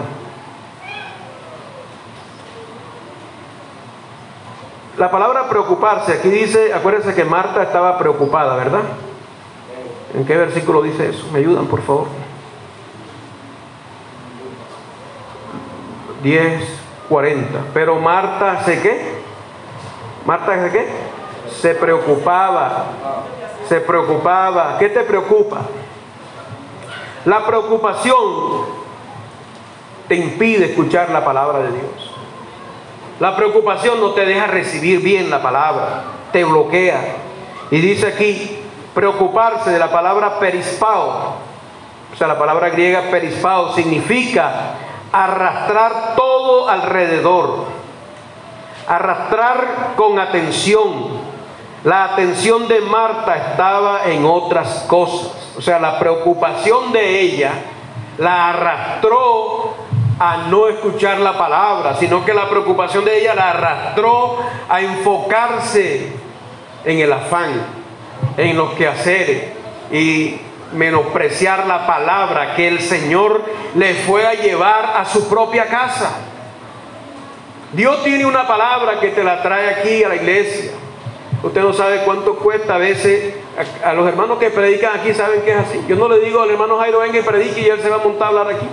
La palabra preocuparse, aquí dice, acuérdense que Marta estaba preocupada, ¿verdad? ¿En qué versículo dice eso? ¿Me ayudan, por favor? 10:40. Pero Marta, ¿qué? ¿Marta qué? Se preocupaba. Se preocupaba. ¿Qué te preocupa? La preocupación te impide escuchar la palabra de Dios. La preocupación no te deja recibir bien la palabra, te bloquea. Y dice aquí, preocuparse, de la palabra perispao. O sea, la palabra griega perispao significa arrastrar todo alrededor. Arrastrar con atención. La atención de Marta estaba en otras cosas. O sea, la preocupación de ella la arrastró a no escuchar la palabra, sino que la preocupación de ella la arrastró a enfocarse en el afán, en los quehaceres, y menospreciar la palabra que el Señor le fue a llevar a su propia casa. Dios tiene una palabra que te la trae aquí a la iglesia. Usted no sabe cuánto cuesta a veces. A los hermanos que predican aquí saben que es así. Yo no le digo al hermano Jairo: venga y predique, y él se va a montar a hablar aquí.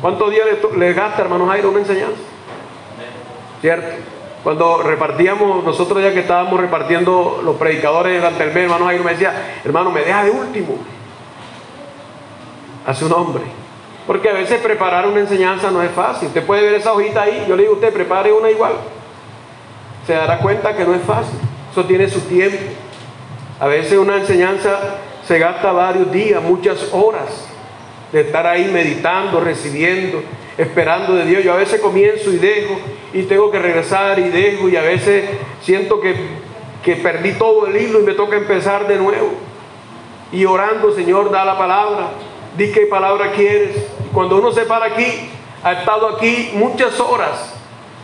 ¿Cuántos días le gasta, hermano Jairo, una enseñanza? ¿Cierto? Cuando repartíamos, nosotros ya que estábamos repartiendo los predicadores delante del mes, hermano Jairo me decía: hermano, me deja de último. A su nombre. Porque a veces preparar una enseñanza no es fácil. Usted puede ver esa hojita ahí. Yo le digo a usted: prepare una igual. Se dará cuenta que no es fácil. Eso tiene su tiempo. A veces una enseñanza se gasta varios días, muchas horas de estar ahí meditando, recibiendo, esperando de Dios. Yo a veces comienzo y dejo, y tengo que regresar y dejo, y a veces siento que perdí todo el hilo y me toca empezar de nuevo. Y orando: Señor, da la palabra, di qué palabra quieres. Y cuando uno se para aquí, ha estado aquí muchas horas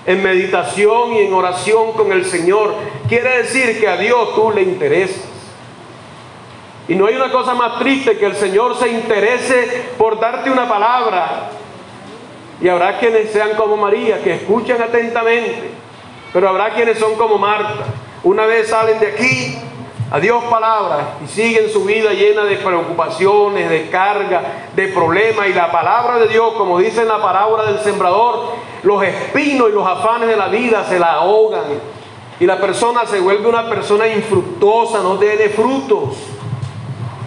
en meditación y en oración con el Señor, quiere decir que a Dios tú le interesas. Y no hay una cosa más triste que el Señor se interese por darte una palabra. Y habrá quienes sean como María, que escuchan atentamente, pero habrá quienes son como Marta. Una vez salen de aquí, adiós palabras, y siguen su vida llena de preocupaciones, de carga, de problemas. Y la palabra de Dios, como dice en la parábola del sembrador, los espinos y los afanes de la vida se la ahogan, y la persona se vuelve una persona infructuosa, no tiene frutos.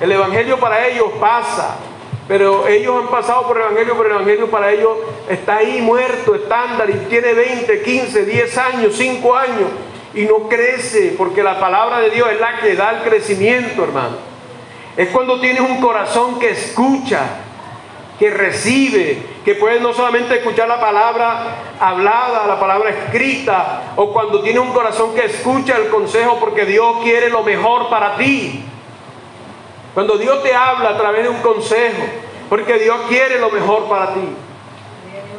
El evangelio para ellos pasa, pero ellos han pasado por el evangelio, pero el evangelio para ellos está ahí muerto, estándar, y tiene 20, 15, 10 años, 5 años, y no crece, porque la palabra de Dios es la que da el crecimiento, hermano. Es cuando tienes un corazón que escucha, que recibe, que puedes no solamente escuchar la palabra hablada, la palabra escrita, o cuando tienes un corazón que escucha el consejo, porque Dios quiere lo mejor para ti. Cuando Dios te habla a través de un consejo, porque Dios quiere lo mejor para ti.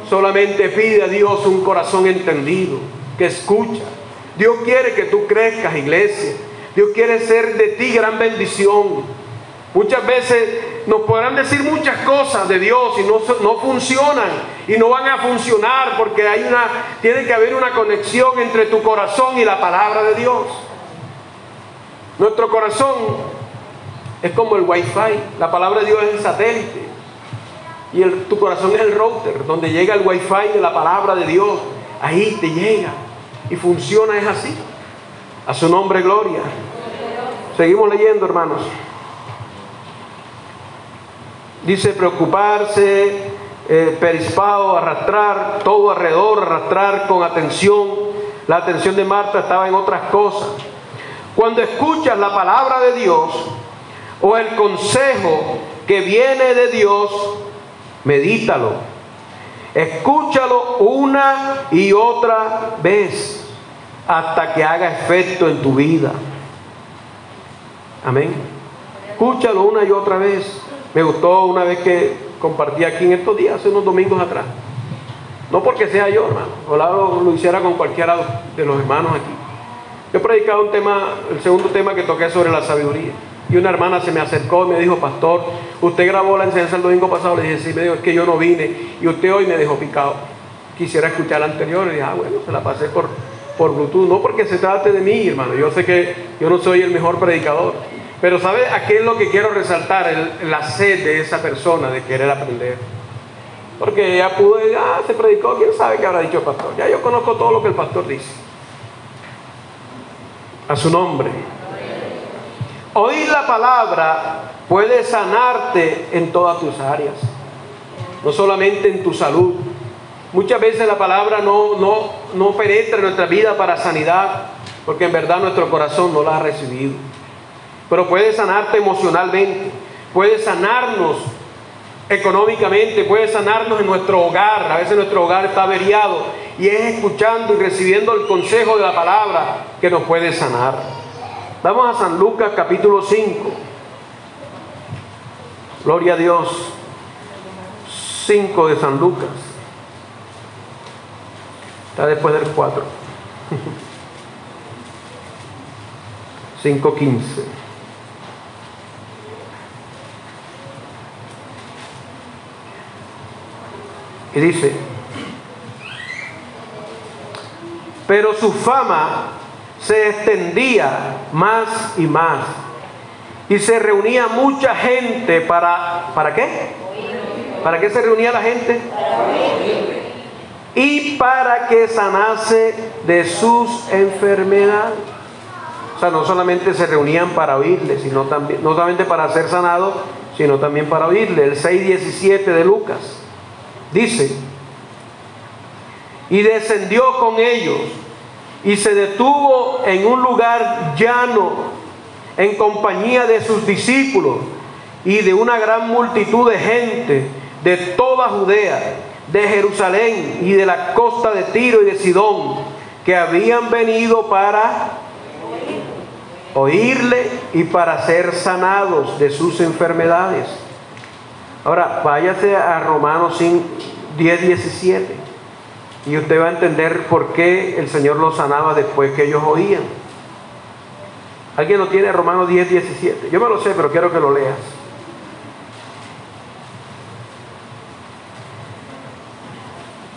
solamente pide a Dios un corazón entendido, que escucha. Dios quiere que tú crezcas, iglesia. Dios quiere ser de ti gran bendición. Muchas veces nos podrán decir muchas cosas de Dios y no funcionan y no van a funcionar porque tiene que haber una conexión entre tu corazón y la palabra de Dios. Nuestro corazón es como el Wi-Fi. La palabra de Dios es el satélite y tu corazón es el router donde llega el Wi-Fi de la palabra de Dios. Ahí te llega y funciona, es así. A su nombre gloria. Seguimos leyendo, hermanos. Dice preocuparse, perispao, arrastrar, todo alrededor, arrastrar con atención. La atención de Marta estaba en otras cosas. Cuando escuchas la palabra de Dios o el consejo que viene de Dios, medítalo. Escúchalo una y otra vez hasta que haga efecto en tu vida. Amén. Escúchalo una y otra vez. Me gustó una vez que compartí aquí en estos días, hace unos domingos atrás. No porque sea yo, hermano. Ojalá lo hiciera con cualquiera de los hermanos aquí. Yo he predicado un tema, el segundo tema que toqué sobre la sabiduría. Y una hermana se me acercó y me dijo, pastor, usted grabó la enseñanza el domingo pasado. Le dije, sí, me dijo, es que yo no vine. Y usted hoy me dejó picado. Quisiera escuchar la anterior. Y dije, bueno, se la pasé por Bluetooth. No porque se trate de mí, hermano. Yo sé que yo no soy el mejor predicador. Pero ¿sabe a qué es lo que quiero resaltar? La sed de esa persona de querer aprender. Porque ya pude, se predicó, quién sabe qué habrá dicho el pastor. Ya yo conozco todo lo que el pastor dice. A su nombre. Oír la palabra puede sanarte en todas tus áreas. No solamente en tu salud. Muchas veces la palabra no penetra en nuestra vida para sanidad. Porque en verdad nuestro corazón no la ha recibido. Pero puede sanarte emocionalmente, puede sanarnos económicamente, puede sanarnos en nuestro hogar. A veces nuestro hogar está averiado y es escuchando y recibiendo el consejo de la palabra que nos puede sanar. Vamos a San Lucas capítulo 5. Gloria a Dios. 5 de San Lucas. Está después del 4. 5:15. Y dice, pero su fama se extendía más y más, y se reunía mucha gente ¿para qué? ¿Para qué se reunía la gente? Y para que sanase de sus enfermedades. O sea, no solamente se reunían para oírle, sino también, no solamente para ser sanado, sino también para oírle. El 6:17 de Lucas dice, y descendió con ellos y se detuvo en un lugar llano en compañía de sus discípulos y de una gran multitud de gente de toda Judea, de Jerusalén y de la costa de Tiro y de Sidón, que habían venido para oírle y para ser sanados de sus enfermedades. Ahora, váyase a Romanos 10:17 y usted va a entender por qué el Señor los sanaba después que ellos oían. ¿Alguien lo tiene? Romanos 10:17. Yo me lo sé, pero quiero que lo leas.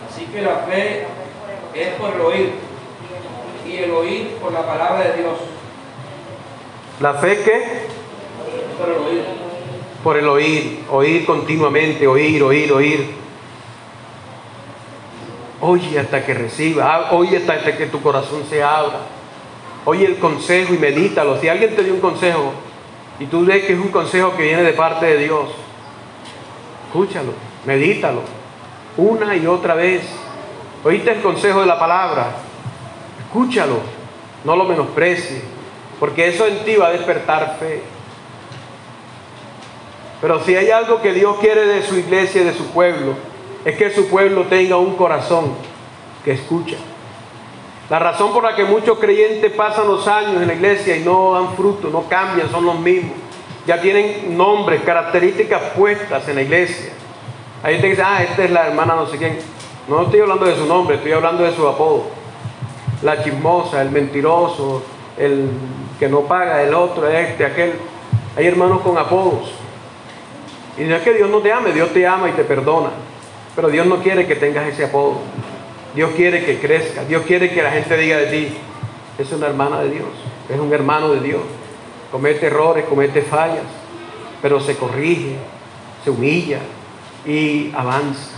Así que la fe es por el oír, y el oír por la palabra de Dios. ¿La fe qué? Por el oír. Por el oír continuamente, oír. Oye hasta que reciba, oye hasta que tu corazón se abra. Oye el consejo y medítalo. Si alguien te dio un consejo y tú ves que es un consejo que viene de parte de Dios, escúchalo, medítalo una y otra vez. Oíste el consejo de la palabra, escúchalo, no lo menosprecies, porque eso en ti va a despertar fe. Pero si hay algo que Dios quiere de su iglesia y de su pueblo, es que su pueblo tenga un corazón que escucha. La razón por la que muchos creyentes pasan los años en la iglesia y no dan fruto, no cambian, son los mismos. Ya tienen nombres, características puestas en la iglesia. Hay gente que dice, esta es la hermana no sé quién. No estoy hablando de su nombre, estoy hablando de su apodo. La chismosa, el mentiroso, el que no paga, el otro, aquel. Hay hermanos con apodos. Y no es que Dios no te ame, Dios te ama y te perdona. Pero Dios no quiere que tengas ese apodo. Dios quiere que crezcas. Dios quiere que la gente diga de ti: es una hermana de Dios, es un hermano de Dios. Comete errores, comete fallas, pero se corrige, se humilla y avanza.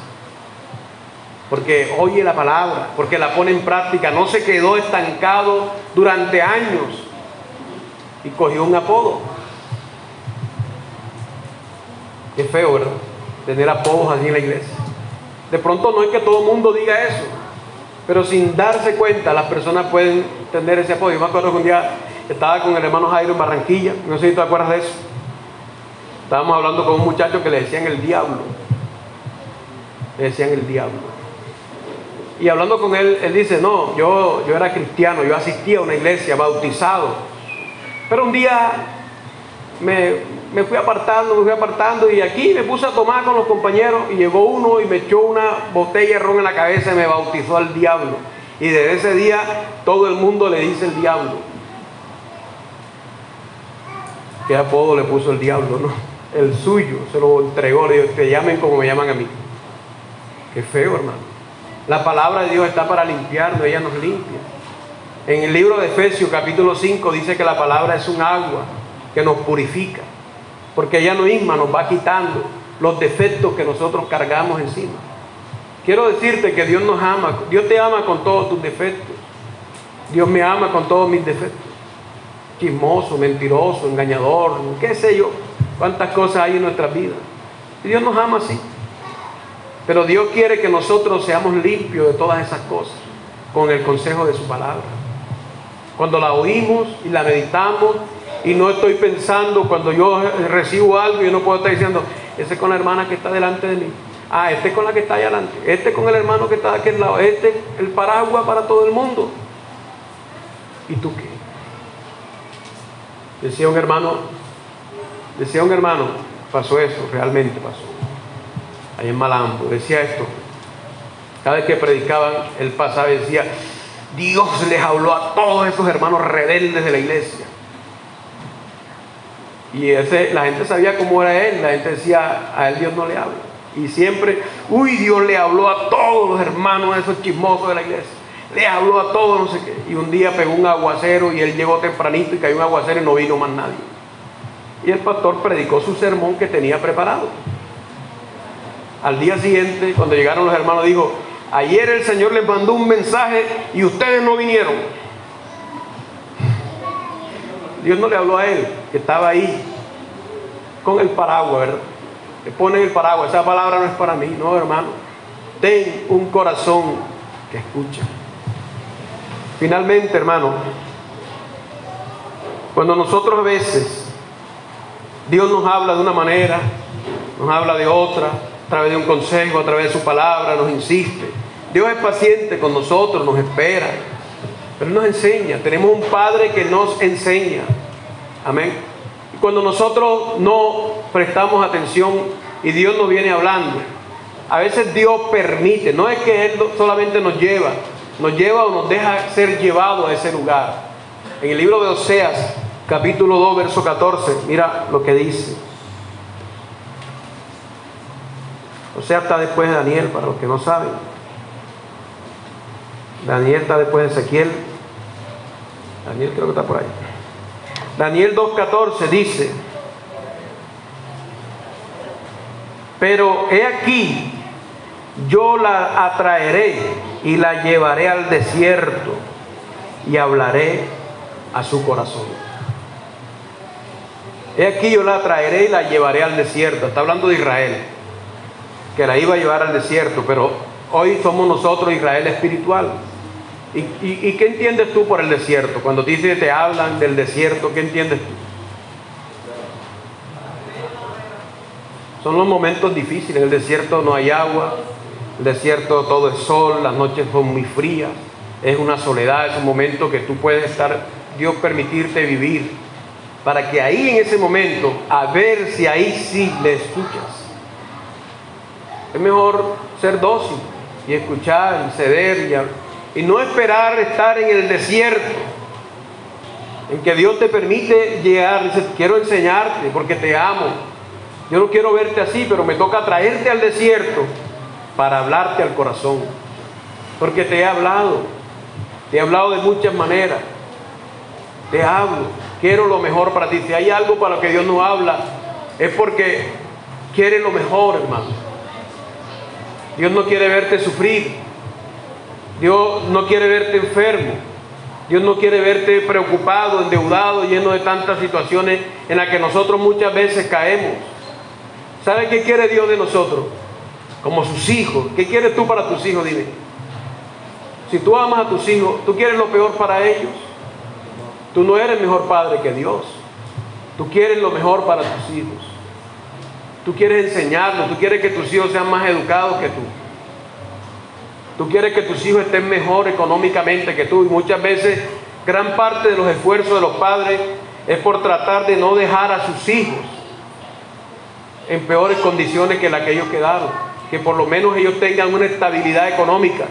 Porque oye la palabra, porque la pone en práctica. No se quedó estancado durante años y cogió un apodo. Qué feo, ¿verdad? Tener apodos así en la iglesia. De pronto no es que todo el mundo diga eso, pero sin darse cuenta las personas pueden tener ese apodo. Yo me acuerdo que un día estaba con el hermano Jairo en Barranquilla, no sé si te acuerdas de eso. Estábamos hablando con un muchacho que le decían el diablo. Le decían el diablo. Y hablando con él, él dice: no, yo era cristiano, yo asistía a una iglesia, bautizado. Pero un día me fui apartando y aquí me puse a tomar con los compañeros y llegó uno y me echó una botella de ron en la cabeza y me bautizó al diablo. Y desde ese día todo el mundo le dice el diablo. ¿Qué apodo le puso el diablo, no? El suyo, se lo entregó, le dijo: te llamen como me llaman a mí. Qué feo, hermano. La palabra de Dios está para limpiarnos, ella nos limpia. En el libro de Efesios capítulo 5 dice que la palabra es un agua que nos purifica, porque ella misma nos va quitando los defectos que nosotros cargamos encima. Quiero decirte que Dios nos ama, Dios te ama con todos tus defectos. Dios me ama con todos mis defectos. Chismoso, mentiroso, engañador, qué sé yo, cuántas cosas hay en nuestras vidas. Y Dios nos ama así. Pero Dios quiere que nosotros seamos limpios de todas esas cosas con el consejo de su palabra. Cuando la oímos y la meditamos, y no estoy pensando, cuando yo recibo algo, yo no puedo estar diciendo: ese es con la hermana que está delante de mí, este es con la que está allá adelante, este es con el hermano que está de aquel lado, este es el paraguas para todo el mundo. ¿Y tú qué? Decía un hermano, pasó eso, realmente pasó, ahí en Malambo, decía esto: cada vez que predicaban, él pasaba y decía: Dios les habló a todos esos hermanos rebeldes de la iglesia. Y la gente sabía cómo era él, la gente decía: a él Dios no le habla. Y siempre: uy, Dios le habló a todos los hermanos, esos chismosos de la iglesia, le habló a todos, no sé qué. Y un día pegó un aguacero y él llegó tempranito y cayó un aguacero y no vino más nadie. Y el pastor predicó su sermón que tenía preparado. Al día siguiente, cuando llegaron los hermanos, dijo: ayer el Señor les mandó un mensaje y ustedes no vinieron. Dios no le habló a él, que estaba ahí con el paraguas, ¿verdad? Le ponen el paraguas: esa palabra no es para mí. No, hermano, ten un corazón que escucha. Finalmente, hermano, cuando nosotros a veces Dios nos habla de una manera, nos habla de otra, a través de un consejo, a través de su palabra, nos insiste. Dios es paciente con nosotros, nos espera, pero Él nos enseña. Tenemos un Padre que nos enseña. Amén. Y cuando nosotros no prestamos atención y Dios nos viene hablando, a veces Dios permite. No es que Él solamente nos lleva o nos deja ser llevado a ese lugar. En el libro de Oseas, capítulo 2, verso 14, mira lo que dice. Oseas está después de Daniel, para los que no saben. Daniel está después de Ezequiel. Daniel creo que está por ahí. Daniel 2:14 dice: pero he aquí, yo la atraeré y la llevaré al desierto y hablaré a su corazón. He aquí, yo la atraeré y la llevaré al desierto. Está hablando de Israel, que la iba a llevar al desierto, pero hoy somos nosotros Israel espiritual. ¿Y qué entiendes tú por el desierto? Cuando te hablan del desierto, ¿qué entiendes tú? Son los momentos difíciles. En el desierto no hay agua, en el desierto todo es sol, las noches son muy frías, es una soledad, es un momento que tú puedes estar, Dios permitirte vivir, para que ahí en ese momento, a ver si ahí sí le escuchas. Es mejor ser dócil, y escuchar y ceder y no esperar estar en el desierto, en que Dios te permite llegar. Dice, quiero enseñarte porque te amo. Yo no quiero verte así, pero me toca traerte al desierto para hablarte al corazón. Porque te he hablado de muchas maneras. Te hablo, quiero lo mejor para ti. Si hay algo para lo que Dios nos habla, es porque quiere lo mejor, hermano. Dios no quiere verte sufrir. Dios no quiere verte enfermo. Dios no quiere verte preocupado, endeudado, lleno de tantas situaciones en las que nosotros muchas veces caemos. ¿Sabe qué quiere Dios de nosotros? Como sus hijos. ¿Qué quieres tú para tus hijos? Dime. Si tú amas a tus hijos, ¿tú quieres lo peor para ellos? Tú no eres mejor padre que Dios. Tú quieres lo mejor para tus hijos. Tú quieres enseñarlos. Tú quieres que tus hijos sean más educados que tú. Tú quieres que tus hijos estén mejor económicamente que tú. Y muchas veces, gran parte de los esfuerzos de los padres es por tratar de no dejar a sus hijos en peores condiciones que las que ellos quedaron. Que por lo menos ellos tengan una estabilidad económica.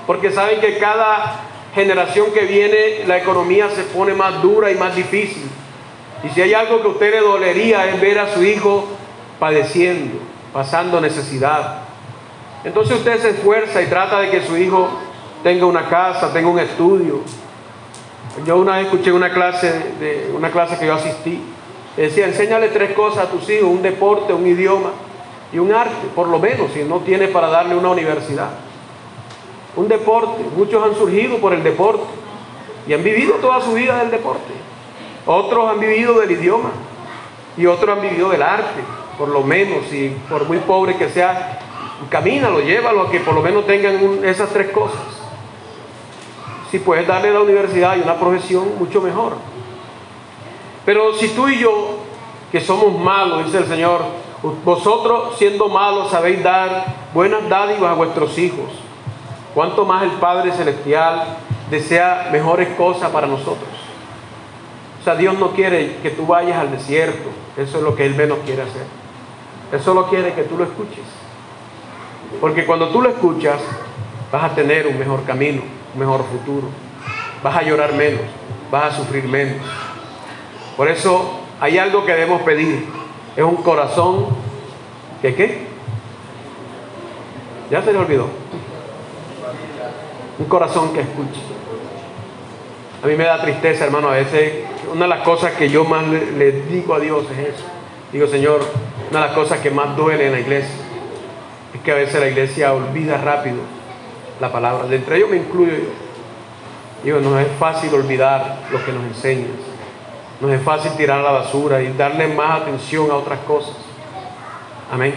Porque saben que cada generación que viene, la economía se pone más dura y más difícil. Y si hay algo que a usted le dolería es ver a su hijo padeciendo, pasando necesidad. Entonces usted se esfuerza y trata de que su hijo tenga una casa, tenga un estudio. Yo una vez escuché una clase que yo asistí. Decía, enséñale 3 cosas a tus hijos: un deporte, un idioma y un arte, por lo menos, si no tiene para darle una universidad. Un deporte. Muchos han surgido por el deporte y han vivido toda su vida del deporte. Otros han vivido del idioma y otros han vivido del arte, por lo menos, y por muy pobre que sea, camínalo, llévalo a que por lo menos tengan esas 3 cosas. Si puedes darle la universidad y una profesión, mucho mejor. Pero si tú y yo, que somos malos, dice el Señor, vosotros siendo malos sabéis dar buenas dádivas a vuestros hijos, ¿cuánto más el Padre Celestial desea mejores cosas para nosotros? O sea, Dios no quiere que tú vayas al desierto. Eso es lo que Él menos quiere hacer. Él solo quiere que tú lo escuches. Porque cuando tú lo escuchas, vas a tener un mejor camino, un mejor futuro. Vas a llorar menos, vas a sufrir menos. Por eso hay algo que debemos pedir. Es un corazón que ¿qué? Ya se le olvidó. Un corazón que escuche. A mí me da tristeza, hermano, a veces una de las cosas que yo más le digo a Dios es eso. Digo, Señor, una de las cosas que más duele en la iglesia es que a veces la iglesia olvida rápido la palabra. De entre ellos me incluyo yo. Digo, no es fácil olvidar lo que nos enseñas. No es fácil tirar a la basura y darle más atención a otras cosas. Amén.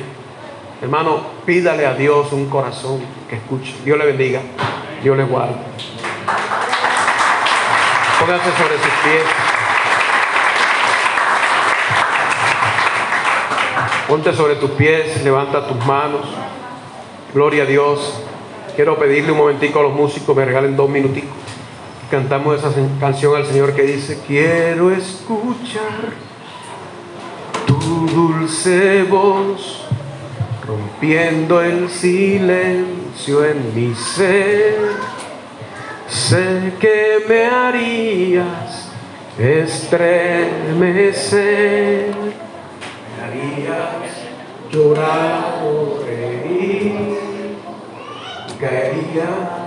Hermano, pídale a Dios un corazón que escuche. Dios le bendiga. Dios le guarde. Póngase sobre sus pies. Ponte sobre tus pies, levanta tus manos. Gloria a Dios. Quiero pedirle un momentico a los músicos, me regalen 2 minuticos. Cantamos esa canción al Señor que dice: quiero escuchar tu dulce voz, rompiendo el silencio en mi ser. Sé que me harías estremecer, me harías llorar o reír, caería